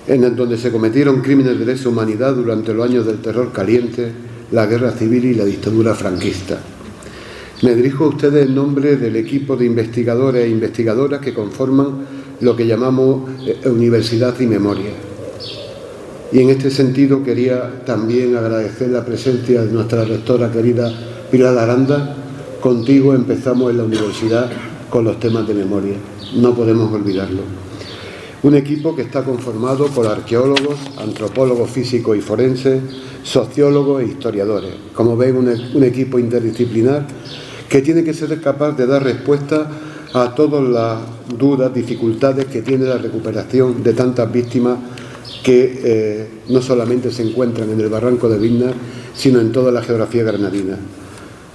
en donde se cometieron crímenes de lesa humanidad durante los años del terror caliente, la guerra civil y la dictadura franquista. Me dirijo a ustedes en nombre del equipo de investigadores e investigadoras que conforman lo que llamamos Universidad y Memoria. Y en este sentido quería también agradecer la presencia de nuestra rectora querida Pilar Aranda. Contigo empezamos en la universidad con los temas de memoria, no podemos olvidarlo. Un equipo que está conformado por arqueólogos, antropólogos físicos y forenses, sociólogos e historiadores. Como ven, un equipo interdisciplinar que tiene que ser capaz de dar respuesta a todas las dudas, dificultades que tiene la recuperación de tantas víctimas que no solamente se encuentran en el barranco de Vidnar, sino en toda la geografía granadina.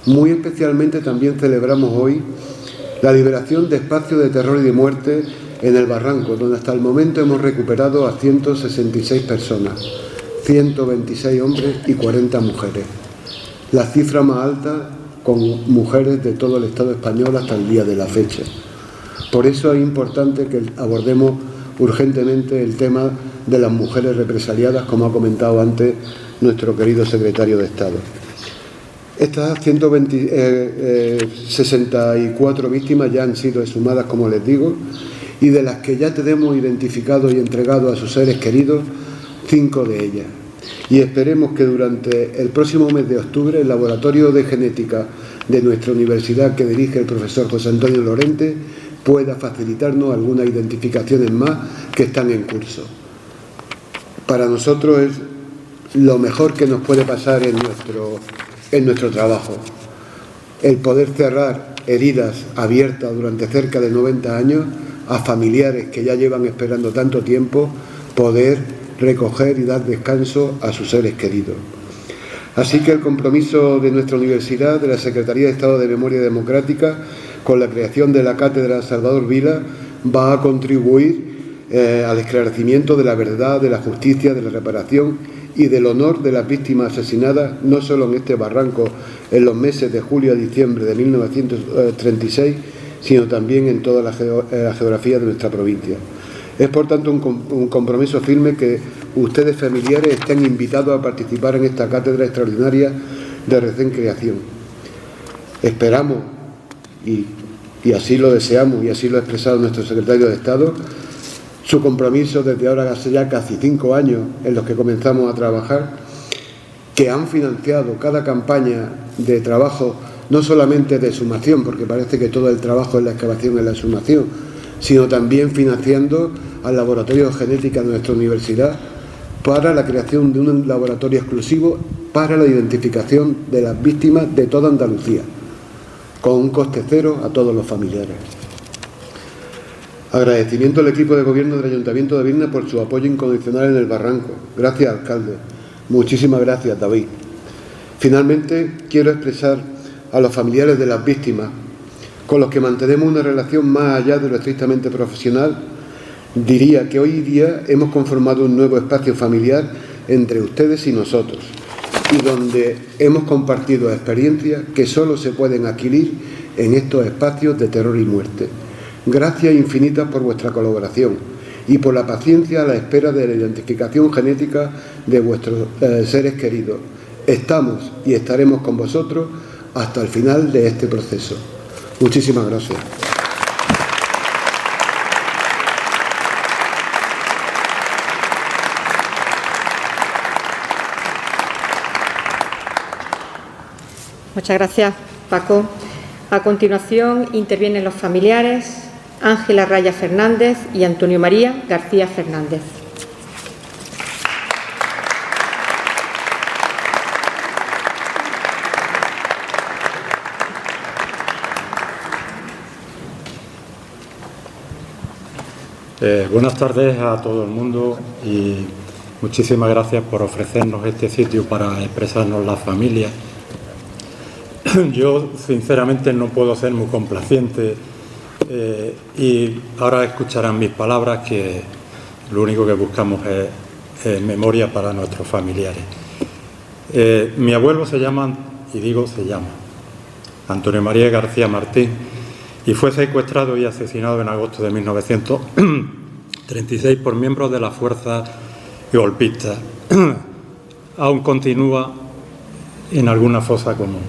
Muy especialmente también celebramos hoy la liberación de espacios de terror y de muerte en el barranco, donde hasta el momento hemos recuperado a 166 personas, 126 hombres y 40 mujeres. La cifra más alta con mujeres de todo el Estado español hasta el día de la fecha. Por eso es importante que abordemos urgentemente el tema de las mujeres represaliadas, como ha comentado antes nuestro querido secretario de Estado. Estas 164 víctimas ya han sido exhumadas, como les digo, y de las que ya tenemos identificados y entregados a sus seres queridos, 5 de ellas. Y esperemos que durante el próximo mes de octubre el Laboratorio de Genética de nuestra universidad, que dirige el profesor José Antonio Lorente, pueda facilitarnos algunas identificaciones más que están en curso. Para nosotros es lo mejor que nos puede pasar en nuestro trabajo, el poder cerrar heridas abiertas durante cerca de 90 años a familiares que ya llevan esperando tanto tiempo, poder recoger y dar descanso a sus seres queridos. Así que el compromiso de nuestra universidad, de la Secretaría de Estado de Memoria Democrática, con la creación de la cátedra Salvador Vila, va a contribuir al esclarecimiento de la verdad, de la justicia, de la reparación y del honor de las víctimas asesinadas, no solo en este barranco en los meses de julio a diciembre de 1936, sino también en toda la geografía de nuestra provincia. Es, por tanto, un compromiso firme que ustedes, familiares, estén invitados a participar en esta cátedra extraordinaria de recién creación. Esperamos, y así lo deseamos, y así lo ha expresado nuestro secretario de Estado, su compromiso desde ahora hace ya casi 5 años en los que comenzamos a trabajar, que han financiado cada campaña de trabajo, no solamente de exhumación, porque parece que todo el trabajo en la excavación es la exhumación, sino también financiando al laboratorio de genética de nuestra universidad para la creación de un laboratorio exclusivo para la identificación de las víctimas de toda Andalucía, con un coste cero a todos los familiares. Agradecimiento al equipo de gobierno del Ayuntamiento de Vidnar por su apoyo incondicional en el barranco. Gracias, alcalde. Muchísimas gracias, David. Finalmente, quiero expresar a los familiares de las víctimas, con los que mantenemos una relación más allá de lo estrictamente profesional, diría que hoy día hemos conformado un nuevo espacio familiar entre ustedes y nosotros, y donde hemos compartido experiencias que solo se pueden adquirir en estos espacios de terror y muerte. Gracias infinitas por vuestra colaboración y por la paciencia a la espera de la identificación genética de vuestros seres queridos. Estamos y estaremos con vosotros hasta el final de este proceso. Muchísimas gracias. Muchas gracias, Paco. A continuación intervienen los familiares Ángela Raya Fernández y Antonio María García Fernández. Buenas tardes a todo el mundo y muchísimas gracias por ofrecernos este sitio para expresarnos las familias. Yo, sinceramente, no puedo ser muy complaciente y ahora escucharán mis palabras, que lo único que buscamos es memoria para nuestros familiares. Mi abuelo se llama Antonio María García Martín, y fue secuestrado y asesinado en agosto de 1936 por miembros de la fuerza golpista. Aún continúa en alguna fosa común.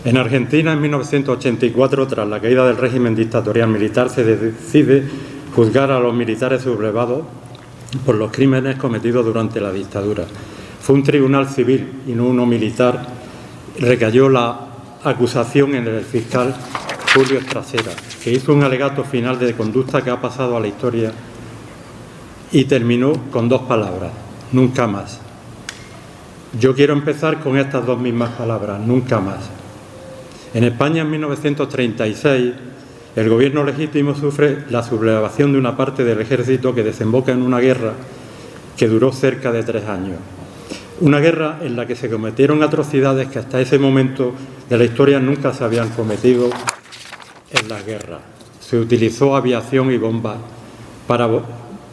En Argentina, en 1984, tras la caída del régimen dictatorial militar, se decide juzgar a los militares sublevados por los crímenes cometidos durante la dictadura. Fue un tribunal civil y no uno militar. Recayó la acusación en el fiscal Julio Estrasera, que hizo un alegato final de conducta que ha pasado a la historia y terminó con dos palabras: nunca más. Yo quiero empezar con estas dos mismas palabras: nunca más. En España, en 1936, el gobierno legítimo sufre la sublevación de una parte del ejército que desemboca en una guerra que duró cerca de 3 años. Una guerra en la que se cometieron atrocidades que hasta ese momento de la historia nunca se habían cometido en la guerra. Se utilizó aviación y bombas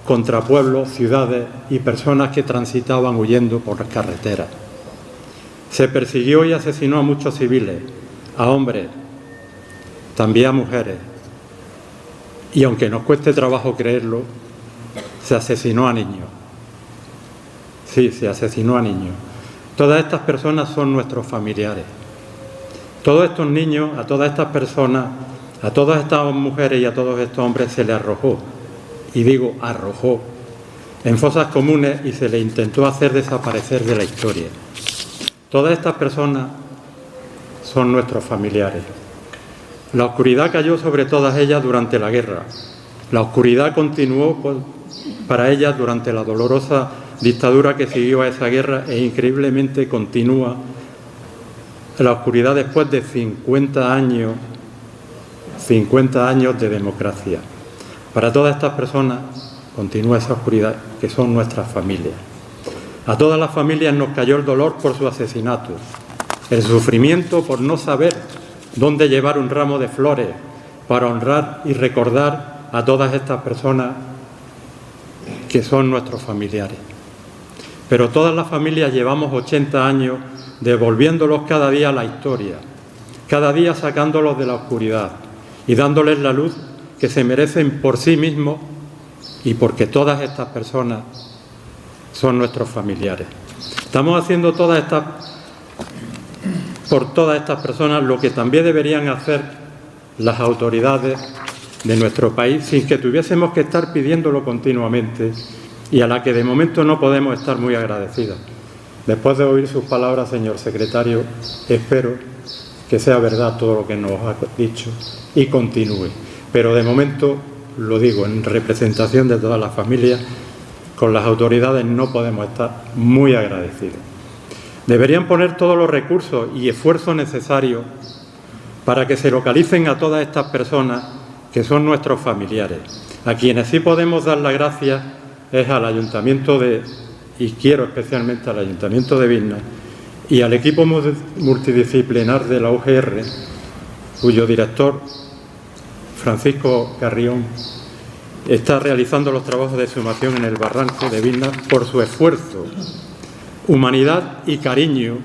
contra pueblos, ciudades y personas que transitaban huyendo por las carreteras. Se persiguió y asesinó a muchos civiles, a hombres, también a mujeres. Y aunque nos cueste trabajo creerlo, se asesinó a niños. Sí, se asesinó a niños. Todas estas personas son nuestros familiares. Todos estos niños, a todas estas personas, a todas estas mujeres y a todos estos hombres se les arrojó, y digo arrojó, en fosas comunes y se les intentó hacer desaparecer de la historia. Todas estas personas son nuestros familiares. La oscuridad cayó sobre todas ellas durante la guerra. La oscuridad continuó para ellas durante la dolorosa dictadura que siguió a esa guerra, e increíblemente continúa la oscuridad después de 50 años de democracia. Para todas estas personas continúa esa oscuridad, que son nuestras familias. A todas las familias nos cayó el dolor por su asesinato, el sufrimiento por no saber dónde llevar un ramo de flores para honrar y recordar a todas estas personas que son nuestros familiares. Pero todas las familias llevamos 80 años devolviéndolos cada día a la historia, cada día sacándolos de la oscuridad y dándoles la luz que se merecen por sí mismos y porque todas estas personas son nuestros familiares. Estamos haciendo por todas estas personas lo que también deberían hacer las autoridades de nuestro país, sin que tuviésemos que estar pidiéndolo continuamente, y a la que de momento no podemos estar muy agradecidos. Después de oír sus palabras, señor secretario, espero que sea verdad todo lo que nos ha dicho y continúe. Pero de momento, lo digo en representación de todas las familias, con las autoridades no podemos estar muy agradecidos. Deberían poner todos los recursos y esfuerzos necesarios para que se localicen a todas estas personas que son nuestros familiares. A quienes sí podemos dar las gracias es al Ayuntamiento y quiero especialmente al Ayuntamiento de Vidna y al equipo multidisciplinar de la UGR, cuyo director, Francisco Carrión, está realizando los trabajos de exhumación en el barranco de Vidnar por su esfuerzo, humanidad y cariño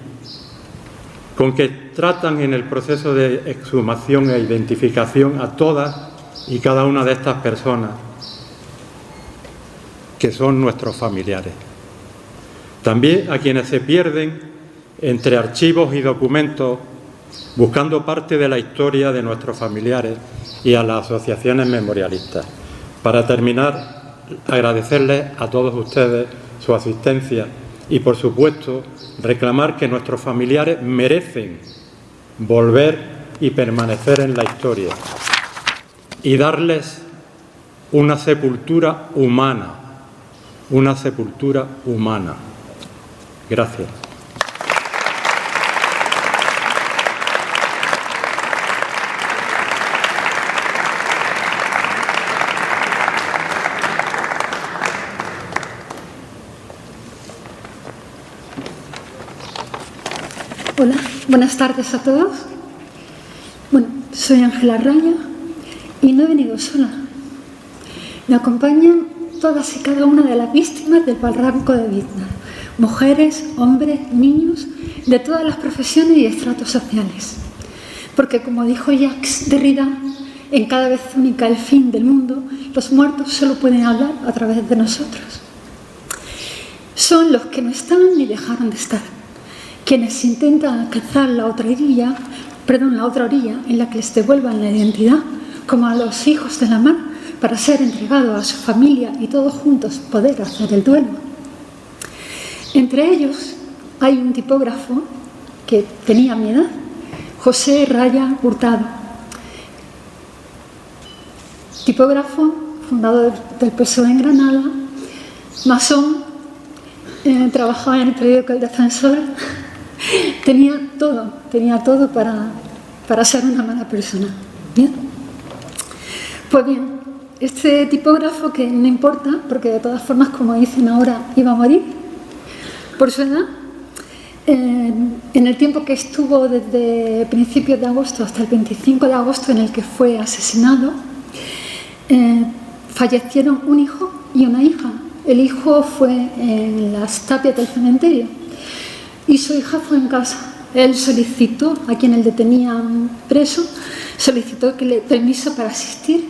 con que tratan en el proceso de exhumación e identificación a todas y cada una de estas personas que son nuestros familiares. También a quienes se pierden entre archivos y documentos buscando parte de la historia de nuestros familiares y a las asociaciones memorialistas. Para terminar, agradecerles a todos ustedes su asistencia y, por supuesto, reclamar que nuestros familiares merecen volver y permanecer en la historia y darles una sepultura humana, una sepultura humana. Gracias. Hola, buenas tardes a todos. Bueno, soy Ángela Raya y no he venido sola. Me acompañan todas y cada una de las víctimas del barranco de Vidnar. Mujeres, hombres, niños, de todas las profesiones y estratos sociales. Porque, como dijo Jacques Derrida, en Cada vez única el fin del mundo, los muertos solo pueden hablar a través de nosotros. Son los que no están ni dejaron de estar, quienes intentan alcanzar la otra orilla en la que les devuelvan la identidad, como a los hijos de la mar, para ser entregados a su familia y todos juntos poder hacer el duelo. Entre ellos hay un tipógrafo que tenía mi edad, José Raya Hurtado, tipógrafo, fundador del PSOE en Granada, masón, trabajaba en el periódico El Defensor. Tenía todo para ser una mala persona. ¿Bien? Pues bien, este tipógrafo, que no importa, porque de todas formas, como dicen ahora, iba a morir por su edad, en el tiempo que estuvo desde principios de agosto hasta el 25 de agosto en el que fue asesinado, fallecieron un hijo y una hija. El hijo fue en las tapias del cementerio y su hija fue en casa. Él solicitó, a quien él detenía preso, solicitó que le permiso para asistir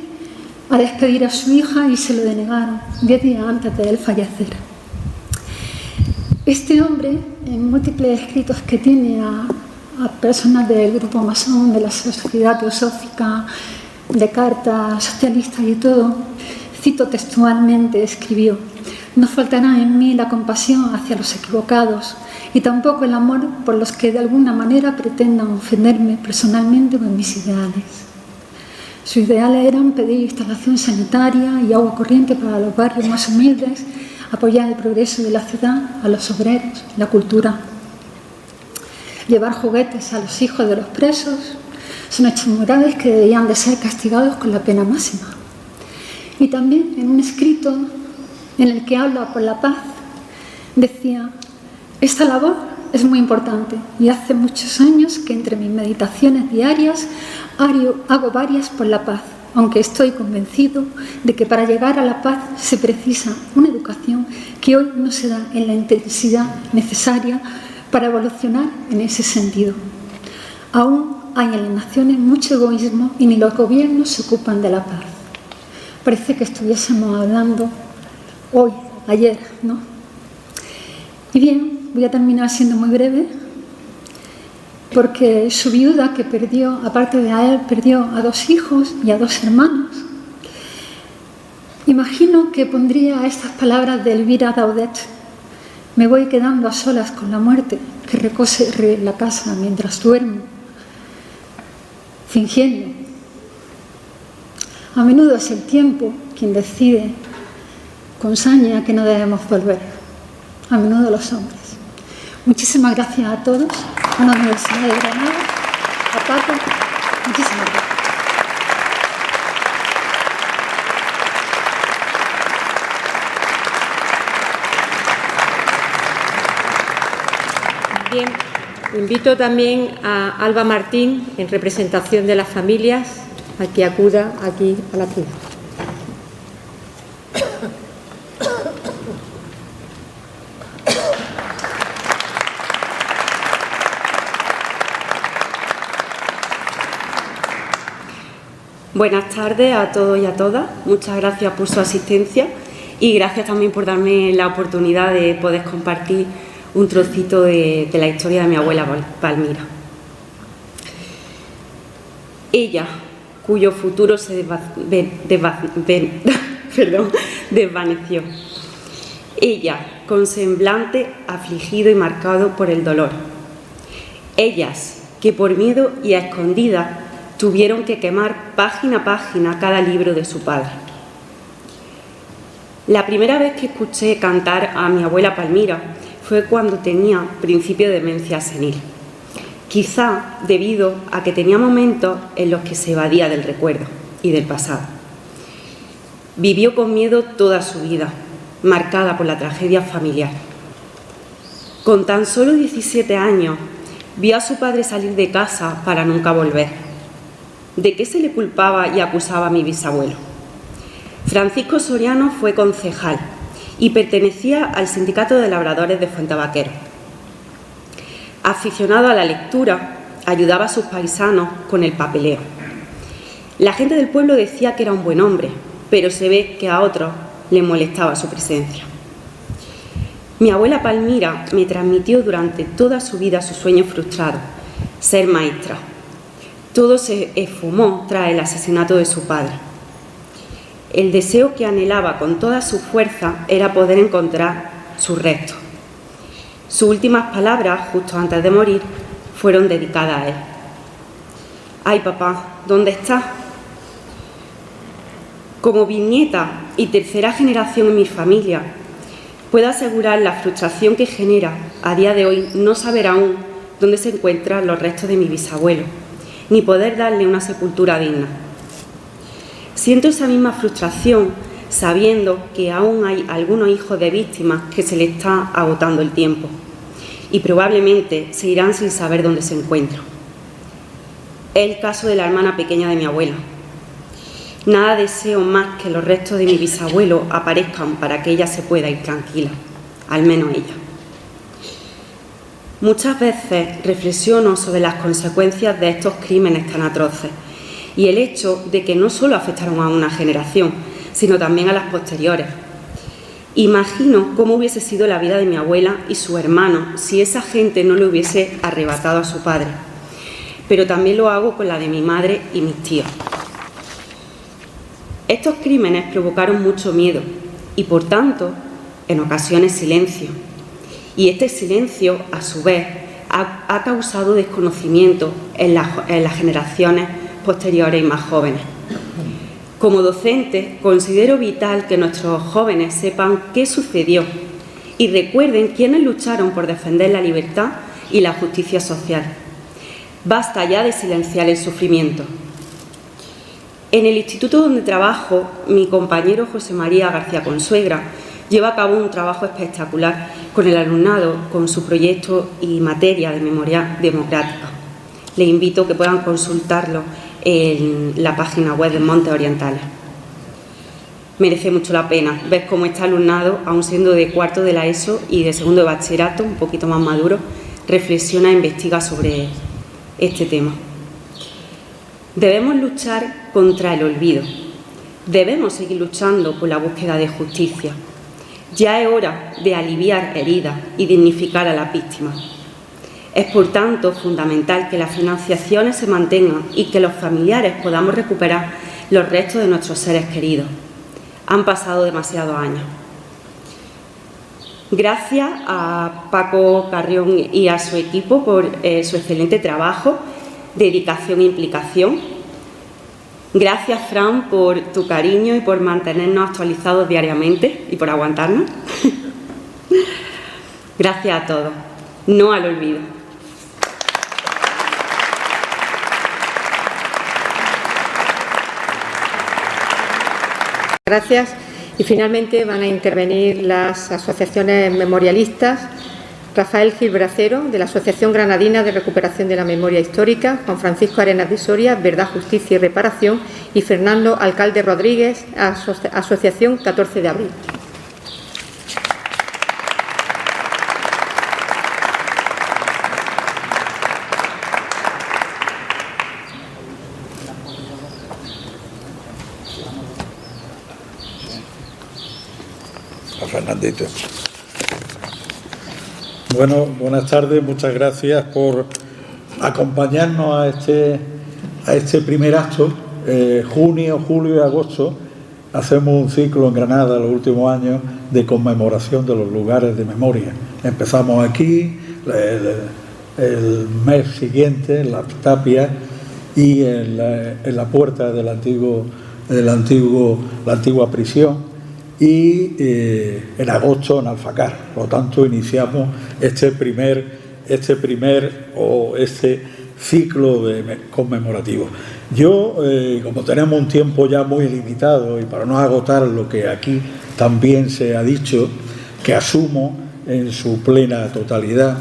a despedir a su hija y se lo denegaron 10 días antes de él fallecer. Este hombre, en múltiples escritos que tiene a personas del grupo masón, de la Sociedad Teosófica, de cartas socialistas y todo, cito textualmente, escribió: «No faltará en mí la compasión hacia los equivocados y tampoco el amor por los que de alguna manera pretendan ofenderme personalmente con mis ideales». Sus ideales eran pedir instalación sanitaria y agua corriente para los barrios más humildes, apoyar el progreso de la ciudad, a los obreros, la cultura, llevar juguetes a los hijos de los presos. Son hechos morales que debían de ser castigados con la pena máxima. Y también en un escrito en el que habla por la paz, decía: «Esta labor es muy importante y hace muchos años que entre mis meditaciones diarias hago varias por la paz, aunque estoy convencido de que para llegar a la paz se precisa una educación que hoy no se da en la intensidad necesaria para evolucionar en ese sentido. Aún hay en las naciones mucho egoísmo y ni los gobiernos se ocupan de la paz». Parece que estuviésemos hablando hoy, ayer, ¿no? Y bien, voy a terminar siendo muy breve, porque su viuda, que perdió, aparte de a él, perdió a 2 hijos y a 2 hermanos. Imagino que pondría estas palabras de Elvira Daudet: «Me voy quedando a solas con la muerte, que recoge la casa mientras duermo, fingiendo. A menudo es el tiempo quien decide con saña que no debemos volver, a menudo los hombres». Muchísimas gracias a todos, a la Universidad de Granada, a Paco, muchísimas gracias. Bien, invito también a Alba Martín, en representación de las familias, a que acuda aquí a la tribuna. Buenas tardes a todos y a todas. Muchas gracias por su asistencia y gracias también por darme la oportunidad de poder compartir un trocito de la historia de mi abuela Palmira. Ella, cuyo futuro se desvaneció. Ella, con semblante afligido y marcado por el dolor. Ellas, que por miedo y a escondidas tuvieron que quemar página a página cada libro de su padre. La primera vez que escuché cantar a mi abuela Palmira fue cuando tenía principio de demencia senil, quizá debido a que tenía momentos en los que se evadía del recuerdo y del pasado. Vivió con miedo toda su vida, marcada por la tragedia familiar. Con tan solo 17 años, vio a su padre salir de casa para nunca volver. ¿De qué se le culpaba y acusaba a mi bisabuelo? Francisco Soriano fue concejal y pertenecía al Sindicato de Labradores de Fuentevaquero. Aficionado a la lectura, ayudaba a sus paisanos con el papeleo. La gente del pueblo decía que era un buen hombre, pero se ve que a otros le molestaba su presencia. Mi abuela Palmira me transmitió durante toda su vida su sueño frustrado, ser maestra. Todo se esfumó tras el asesinato de su padre. El deseo que anhelaba con toda su fuerza era poder encontrar sus restos. Sus últimas palabras, justo antes de morir, fueron dedicadas a él. «Ay, papá, ¿dónde estás?» Como bisnieta y tercera generación en mi familia, puedo asegurar la frustración que genera a día de hoy no saber aún dónde se encuentran los restos de mi bisabuelo, ni poder darle una sepultura digna. Siento esa misma frustración sabiendo que aún hay algunos hijos de víctimas que se les está agotando el tiempo y probablemente se irán sin saber dónde se encuentran. Es el caso de la hermana pequeña de mi abuela. Nada deseo más que los restos de mi bisabuelo aparezcan para que ella se pueda ir tranquila, al menos ella. Muchas veces reflexiono sobre las consecuencias de estos crímenes tan atroces y el hecho de que no solo afectaron a una generación, sino también a las posteriores. Imagino cómo hubiese sido la vida de mi abuela y su hermano si esa gente no le hubiese arrebatado a su padre, pero también lo hago con la de mi madre y mis tíos. Estos crímenes provocaron mucho miedo y, por tanto, en ocasiones silencio. Y este silencio, a su vez, ha causado desconocimiento en las generaciones posteriores y más jóvenes. Como docente, considero vital que nuestros jóvenes sepan qué sucedió y recuerden quiénes lucharon por defender la libertad y la justicia social. Basta ya de silenciar el sufrimiento. En el instituto donde trabajo, mi compañero José María García Consuegra lleva a cabo un trabajo espectacular con el alumnado, con su proyecto y materia de memoria democrática. Les invito a que puedan consultarlo en la página web de Montes Orientales. Merece mucho la pena ver cómo este alumnado, aun siendo de cuarto de la ESO y de segundo de bachillerato, un poquito más maduro, reflexiona e investiga sobre este tema. Debemos luchar contra el olvido. Debemos seguir luchando por la búsqueda de justicia. Ya es hora de aliviar heridas y dignificar a las víctimas. Es, por tanto, fundamental que las financiaciones se mantengan y que los familiares podamos recuperar los restos de nuestros seres queridos. Han pasado demasiados años. Gracias a Paco Carrión y a su equipo por su excelente trabajo, dedicación e implicación. Gracias, Fran, por tu cariño y por mantenernos actualizados diariamente y por aguantarnos. Gracias a todos. No al olvido. Gracias. Y finalmente van a intervenir las asociaciones memorialistas. Rafael Gil Bracero, de la Asociación Granadina de Recuperación de la Memoria Histórica, Juan Francisco Arenas de Soria, Verdad, Justicia y Reparación, y Fernando Alcalde Rodríguez, Asociación 14 de Abril. A Fernandito. Bueno, buenas tardes, muchas gracias por acompañarnos a este primer acto. Junio, julio y agosto hacemos un ciclo en Granada los últimos años de conmemoración de los lugares de memoria. Empezamos aquí, el mes siguiente en la Tapia y en la puerta de la antigua prisión, y en agosto en Alfacar. Por lo tanto, iniciamos este ciclo conmemorativo. Yo, como tenemos un tiempo ya muy limitado y para no agotar lo que aquí también se ha dicho, que asumo en su plena totalidad,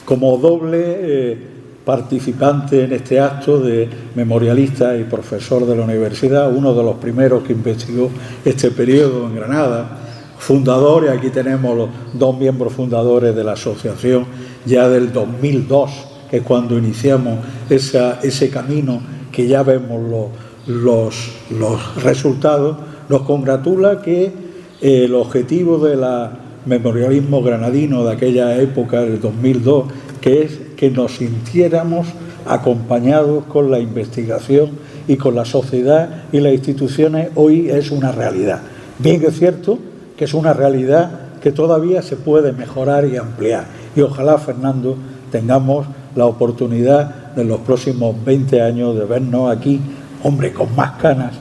como doble participante en este acto de memorialista y profesor de la universidad, uno de los primeros que investigó este periodo en Granada, fundador, y aquí tenemos los dos miembros fundadores de la asociación ya del 2002, que es cuando iniciamos ese camino que ya vemos los resultados. Nos congratula que el objetivo del memorialismo granadino de aquella época, del 2002, que es que nos sintiéramos acompañados con la investigación y con la sociedad y las instituciones, hoy es una realidad. Bien es cierto que es una realidad que todavía se puede mejorar y ampliar. Y ojalá, Fernando, tengamos la oportunidad de los próximos 20 años de vernos aquí, hombre, con más canas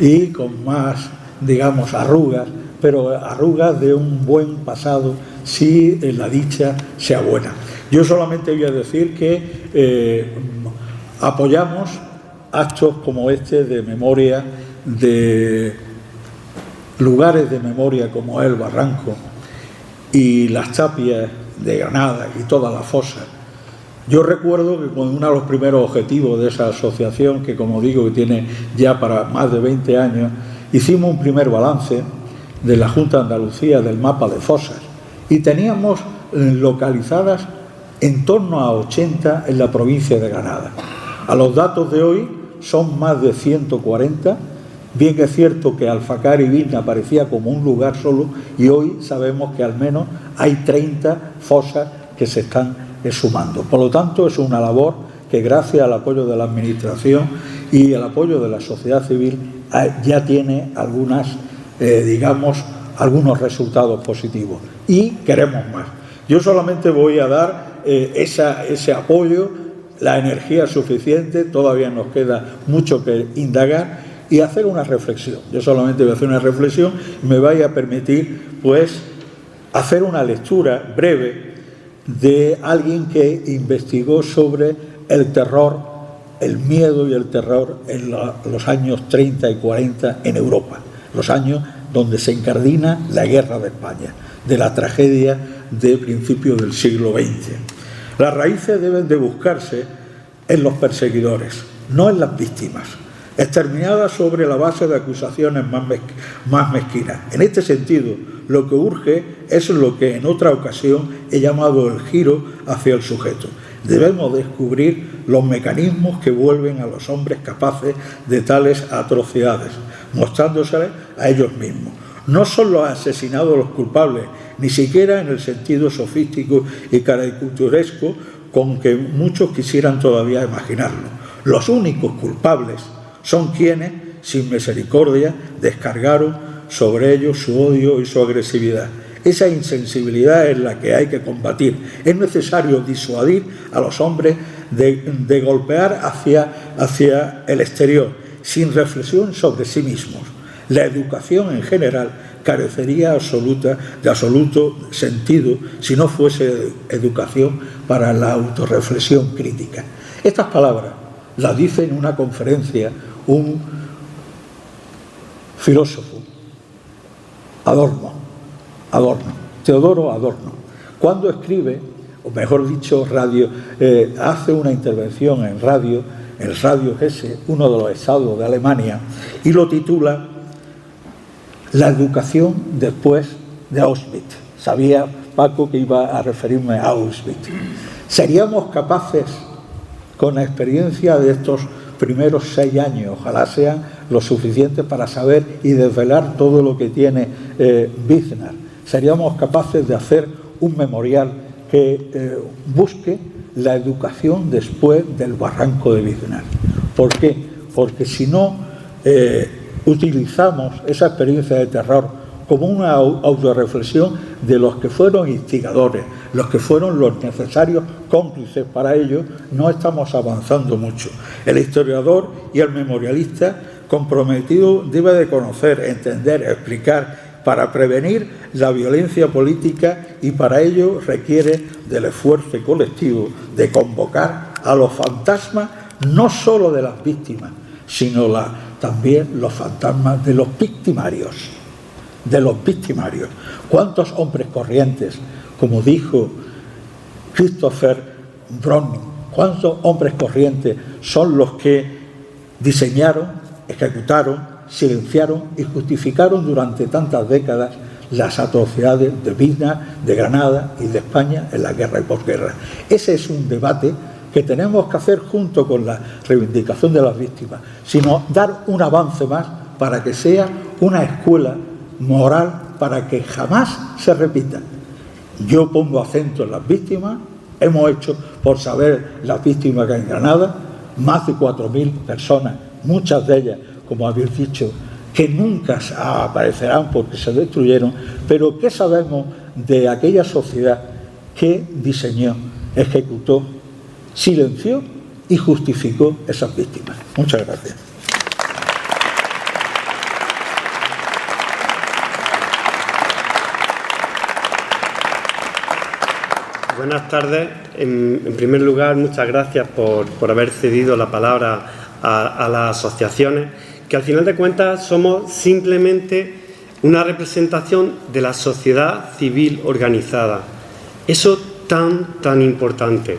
y con más, digamos, arrugas, pero arrugas de un buen pasado, si la dicha sea buena. Yo solamente voy a decir que apoyamos actos como este de memoria, de lugares de memoria como el Barranco y las Tapias de Granada y todas las fosas. Yo recuerdo que con uno de los primeros objetivos de esa asociación, que como digo que tiene ya para más de 20 años, hicimos un primer balance de la Junta de Andalucía del mapa de fosas y teníamos localizadas en torno a 80 en la provincia de Granada. A los datos de hoy son más de 140, bien que es cierto que Alfacar y Vilna aparecía como un lugar solo, y hoy sabemos que al menos hay 30 fosas que se están sumando. Por lo tanto, es una labor que, gracias al apoyo de la Administración y el apoyo de la sociedad civil, ya tiene algunos resultados positivos, y queremos más. Yo solamente voy a dar ese apoyo, la energía suficiente, todavía nos queda mucho que indagar y hacer una reflexión. Yo solamente voy a hacer una reflexión y me vaya a permitir, pues, hacer una lectura breve de alguien que investigó sobre el terror, el miedo y el terror en los años 30 y 40 en Europa, los años donde se incardina la guerra de España, de la tragedia de principios del siglo XX. Las raíces deben de buscarse en los perseguidores, no en las víctimas, exterminadas sobre la base de acusaciones más mezquinas. En este sentido, lo que urge es lo que en otra ocasión he llamado el giro hacia el sujeto. Debemos descubrir los mecanismos que vuelven a los hombres capaces de tales atrocidades, mostrándoseles a ellos mismos. No son los asesinados los culpables, ni siquiera en el sentido sofístico y caricaturesco con que muchos quisieran todavía imaginarlo. Los únicos culpables son quienes, sin misericordia, descargaron sobre ellos su odio y su agresividad. Esa insensibilidad es la que hay que combatir. Es necesario disuadir a los hombres de golpear hacia el exterior, sin reflexión sobre sí mismos. La educación en general carecería de absoluto sentido si no fuese educación para la autorreflexión crítica. Estas palabras las dice en una conferencia un filósofo, Teodoro Adorno, cuando escribe, o mejor dicho, hace una intervención en el Radio Hesse, uno de los estados de Alemania, y lo titula La educación después de Auschwitz. Sabía, Paco, que iba a referirme a Auschwitz. ¿Seríamos capaces, con la experiencia de estos primeros 6 años, ojalá sean lo suficiente para saber y desvelar todo lo que tiene Biznar. Seríamos capaces de hacer un memorial que busque la educación después del barranco de Biznar. ¿Por qué? Porque si no utilizamos esa experiencia de terror como una autorreflexión de los que fueron instigadores, los que fueron los necesarios cómplices para ello, no estamos avanzando mucho. El historiador y el memorialista comprometido debe de conocer, entender, explicar para prevenir la violencia política, y para ello requiere del esfuerzo colectivo de convocar a los fantasmas no solo de las víctimas, sino también los fantasmas de los victimarios. ¿Cuántos hombres corrientes, como dijo Christopher Browning, cuántos hombres corrientes son los que diseñaron, ejecutaron, silenciaron y justificaron durante tantas décadas las atrocidades de Biznar, de Granada y de España en la guerra y posguerra? Ese es un debate que tenemos que hacer junto con la reivindicación de las víctimas, sino dar un avance más para que sea una escuela moral para que jamás se repita. Yo pongo acento en las víctimas. Hemos hecho, por saber las víctimas que hay en Granada, más de 4.000 personas, muchas de ellas, como habéis dicho, que nunca aparecerán porque se destruyeron, pero ¿qué sabemos de aquella sociedad que diseñó, ejecutó, silenció y justificó esas víctimas? Muchas gracias. Buenas tardes. En primer lugar, muchas gracias por haber cedido la palabra a las asociaciones, que al final de cuentas somos simplemente una representación de la sociedad civil organizada. Eso tan importante.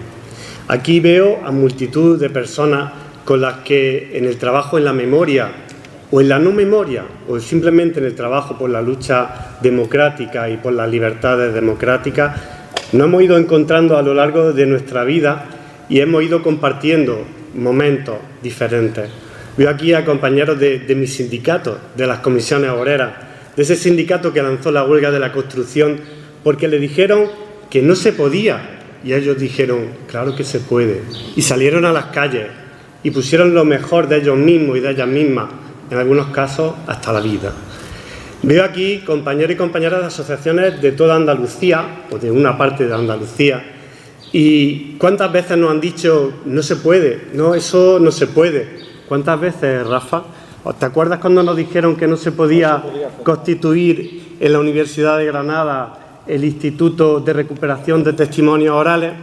Aquí veo a multitud de personas con las que en el trabajo en la memoria o en la no memoria o simplemente en el trabajo por la lucha democrática y por las libertades democráticas nos hemos ido encontrando a lo largo de nuestra vida y hemos ido compartiendo momentos diferentes. Veo aquí a compañeros de mi sindicato, de las comisiones obreras, de ese sindicato que lanzó la huelga de la construcción porque le dijeron que no se podía, y ellos dijeron, claro que se puede, y salieron a las calles y pusieron lo mejor de ellos mismos y de ellas mismas, en algunos casos hasta la vida. Veo aquí compañeros y compañeras de asociaciones de toda Andalucía, o de una parte de Andalucía, y ¿cuántas veces nos han dicho, no se puede, no, eso no se puede? ¿Cuántas veces, Rafa? ¿Te acuerdas cuando nos dijeron que no se podía constituir en la Universidad de Granada el Instituto de Recuperación de Testimonios Orales?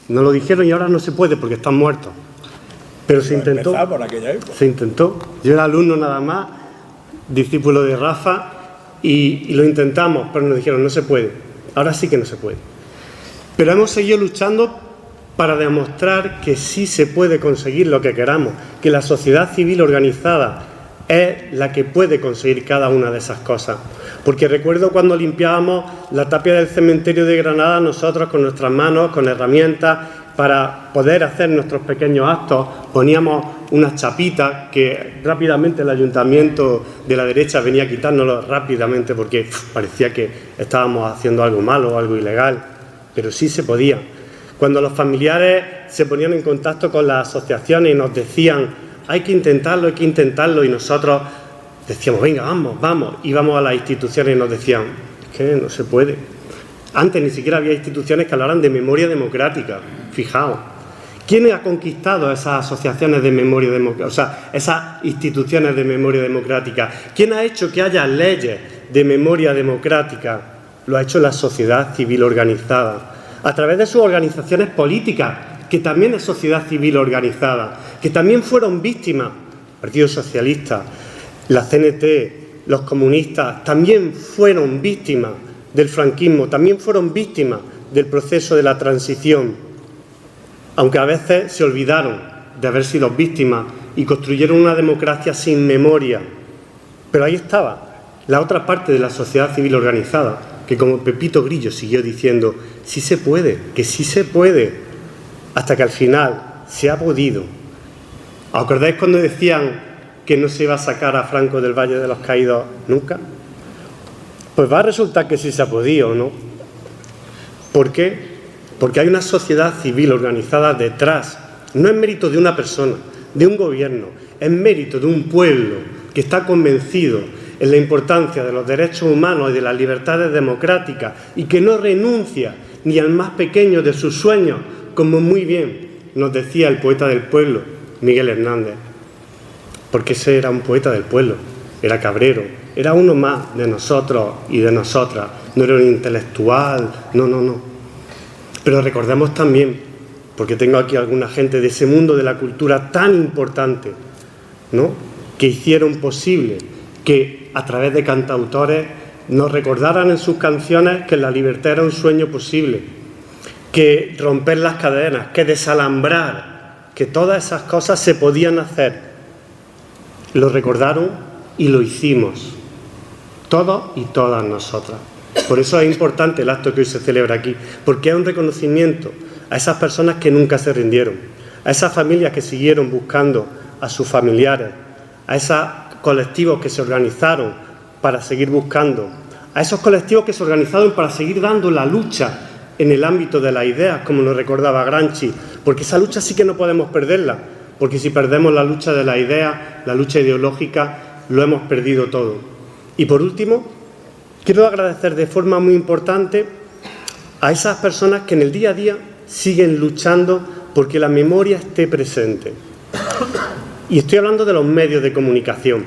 Nos lo dijeron y ahora no se puede porque están muertos. Pero se intentó. Se intentó. Yo era alumno nada más, discípulo de Rafa, y lo intentamos, pero nos dijeron no se puede. Ahora sí que no se puede. Pero hemos seguido luchando para demostrar que sí se puede conseguir lo que queramos, que la sociedad civil organizada es la que puede conseguir cada una de esas cosas. Porque recuerdo cuando limpiábamos la tapia del cementerio de Granada, nosotros con nuestras manos, con herramientas, para poder hacer nuestros pequeños actos, poníamos unas chapitas que rápidamente el ayuntamiento de la derecha venía a quitárnoslo rápidamente porque parecía que estábamos haciendo algo malo o algo ilegal, pero sí se podía. Cuando los familiares se ponían en contacto con las asociaciones y nos decían hay que intentarlo, y nosotros decíamos venga, vamos, íbamos a las instituciones y nos decían es que no se puede. Antes ni siquiera había instituciones que hablaran de memoria democrática. Fijaos, ¿quién ha conquistado esas asociaciones de memoria democrática? O sea, esas instituciones de memoria democrática. ¿Quién ha hecho que haya leyes de memoria democrática? Lo ha hecho la sociedad civil organizada, a través de sus organizaciones políticas, que también es sociedad civil organizada, que también fueron víctimas, Partido Socialista, la CNT, los comunistas, también fueron víctimas del franquismo, también fueron víctimas del proceso de la transición, aunque a veces se olvidaron de haber sido víctimas y construyeron una democracia sin memoria. Pero ahí estaba la otra parte de la sociedad civil organizada, que como Pepito Grillo siguió diciendo sí se puede, que sí se puede, hasta que al final se ha podido. ¿Acordáis cuando decían que no se iba a sacar a Franco del Valle de los Caídos nunca? Pues va a resultar que sí se ha podido, ¿no? ¿Por qué? Porque hay una sociedad civil organizada detrás. No es mérito de una persona, de un gobierno, es mérito de un pueblo que está convencido en la importancia de los derechos humanos y de las libertades democráticas y que no renuncia ni al más pequeño de sus sueños, como muy bien nos decía el poeta del pueblo, Miguel Hernández. Porque ese era un poeta del pueblo, era cabrero, era uno más de nosotros y de nosotras, no era un intelectual, no. Pero recordemos también, porque tengo aquí alguna gente de ese mundo de la cultura tan importante, ¿no?, que hicieron posible que a través de cantautores nos recordaran en sus canciones que la libertad era un sueño posible, que romper las cadenas, que desalambrar, que todas esas cosas se podían hacer. Lo recordaron y lo hicimos, todos y todas nosotras. Por eso es importante el acto que hoy se celebra aquí, porque es un reconocimiento a esas personas que nunca se rindieron, a esas familias que siguieron buscando a sus familiares, a esos colectivos que se organizaron para seguir buscando, a esos colectivos que se organizaron para seguir dando la lucha en el ámbito de las ideas, como nos recordaba Gramsci, porque esa lucha sí que no podemos perderla, porque si perdemos la lucha de las ideas, la lucha ideológica, lo hemos perdido todo. Y por último, quiero agradecer de forma muy importante a esas personas que en el día a día siguen luchando porque la memoria esté presente. Y estoy hablando de los medios de comunicación.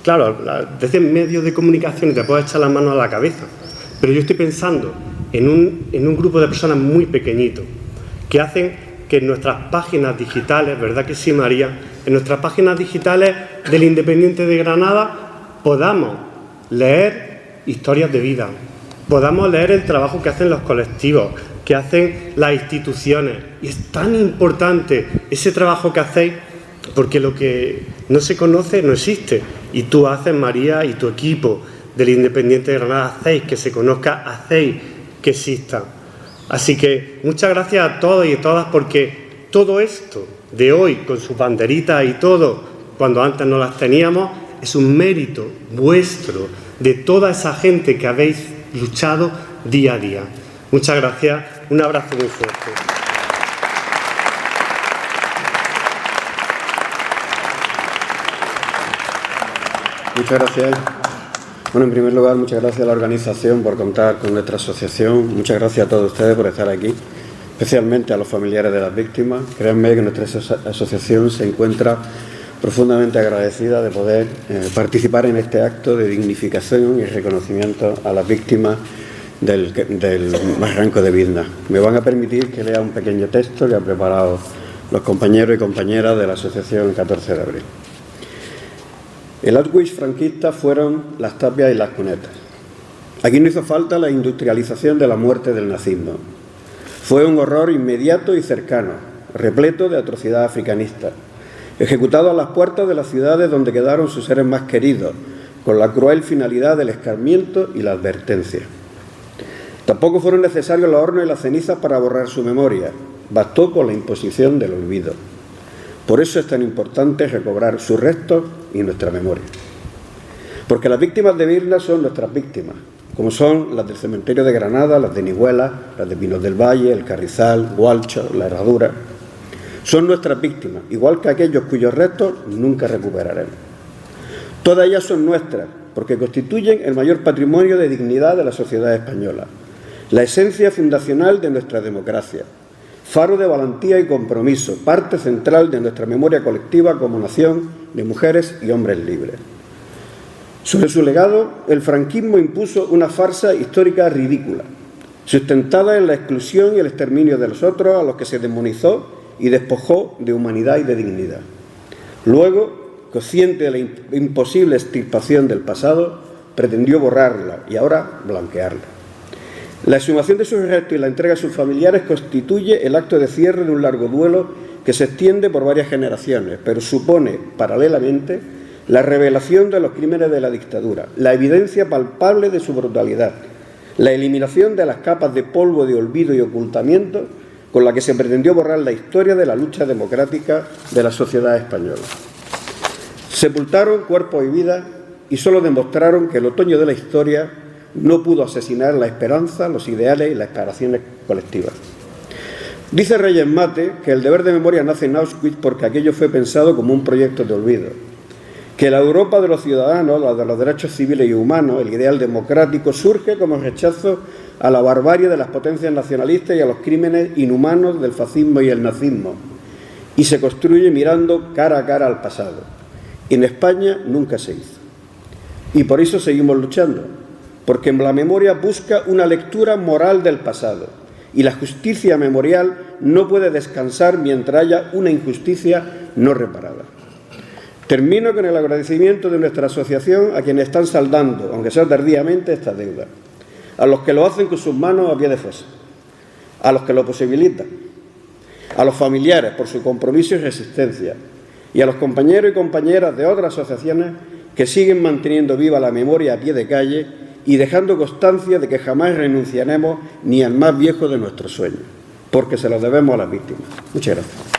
Claro, desde medios de comunicación te puedes echar la mano a la cabeza, pero yo estoy pensando en un grupo de personas muy pequeñito que hacen que en nuestras páginas digitales, ¿verdad que sí, María?, en nuestras páginas digitales del Independiente de Granada podamos leer historias de vida, podamos leer el trabajo que hacen los colectivos, que hacen las instituciones. Y es tan importante ese trabajo que hacéis, porque lo que no se conoce no existe. Y tú haces, María, y tu equipo del Independiente de Granada, hacéis que se conozca, hacéis que exista. Así que muchas gracias a todos y a todas, porque todo esto de hoy, con sus banderitas y todo, cuando antes no las teníamos, es un mérito vuestro, de toda esa gente que habéis luchado día a día. Muchas gracias, un abrazo muy fuerte. Muchas gracias. Bueno, en primer lugar, muchas gracias a la organización por contar con nuestra asociación. Muchas gracias a todos ustedes por estar aquí, especialmente a los familiares de las víctimas. Créanme que nuestra asociación se encuentra profundamente agradecida de poder participar en este acto de dignificación y reconocimiento a las víctimas del barranco de Vidnar. Me van a permitir que lea un pequeño texto que han preparado los compañeros y compañeras de la asociación 14 de abril. El Auschwitz franquista fueron las tapias y las cunetas. Aquí no hizo falta la industrialización de la muerte del nazismo. Fue un horror inmediato y cercano, repleto de atrocidad africanista, ejecutado a las puertas de las ciudades donde quedaron sus seres más queridos, con la cruel finalidad del escarmiento y la advertencia. Tampoco fueron necesarios los hornos y las cenizas para borrar su memoria, bastó con la imposición del olvido. Por eso es tan importante recobrar sus restos y nuestra memoria. Porque las víctimas de Vidnar son nuestras víctimas, como son las del cementerio de Granada, las de Nihuela, las de Pinos del Valle, el Carrizal, Gualcho, la Herradura. Son nuestras víctimas, igual que aquellos cuyos restos nunca recuperaremos. Todas ellas son nuestras, porque constituyen el mayor patrimonio de dignidad de la sociedad española, la esencia fundacional de nuestra democracia, faro de valentía y compromiso, parte central de nuestra memoria colectiva como nación de mujeres y hombres libres. Sobre su legado, el franquismo impuso una farsa histórica ridícula, sustentada en la exclusión y el exterminio de los otros, a los que se demonizó y despojó de humanidad y de dignidad. Luego, consciente de la imposible extirpación del pasado, pretendió borrarla y ahora blanquearla. La exhumación de sus restos y la entrega a sus familiares constituye el acto de cierre de un largo duelo que se extiende por varias generaciones, pero supone, paralelamente, la revelación de los crímenes de la dictadura, la evidencia palpable de su brutalidad, la eliminación de las capas de polvo de olvido y ocultamiento con la que se pretendió borrar la historia de la lucha democrática de la sociedad española. Sepultaron cuerpos y vidas y solo demostraron que el otoño de la historia no pudo asesinar la esperanza, los ideales y las aspiraciones colectivas. Dice Reyes Mate que el deber de memoria nace en Auschwitz porque aquello fue pensado como un proyecto de olvido, que la Europa de los ciudadanos, la de los derechos civiles y humanos, el ideal democrático, surge como rechazo a la barbarie de las potencias nacionalistas y a los crímenes inhumanos del fascismo y el nazismo, y se construye mirando cara a cara al pasado. En España nunca se hizo. Y por eso seguimos luchando, porque la memoria busca una lectura moral del pasado, y la justicia memorial no puede descansar mientras haya una injusticia no reparada. Termino con el agradecimiento de nuestra asociación a quienes están saldando, aunque sea tardíamente, esta deuda, a los que lo hacen con sus manos a pie de fosa, a los que lo posibilitan, a los familiares por su compromiso y resistencia, y a los compañeros y compañeras de otras asociaciones que siguen manteniendo viva la memoria a pie de calle y dejando constancia de que jamás renunciaremos ni al más viejo de nuestros sueños, porque se los debemos a las víctimas. Muchas gracias.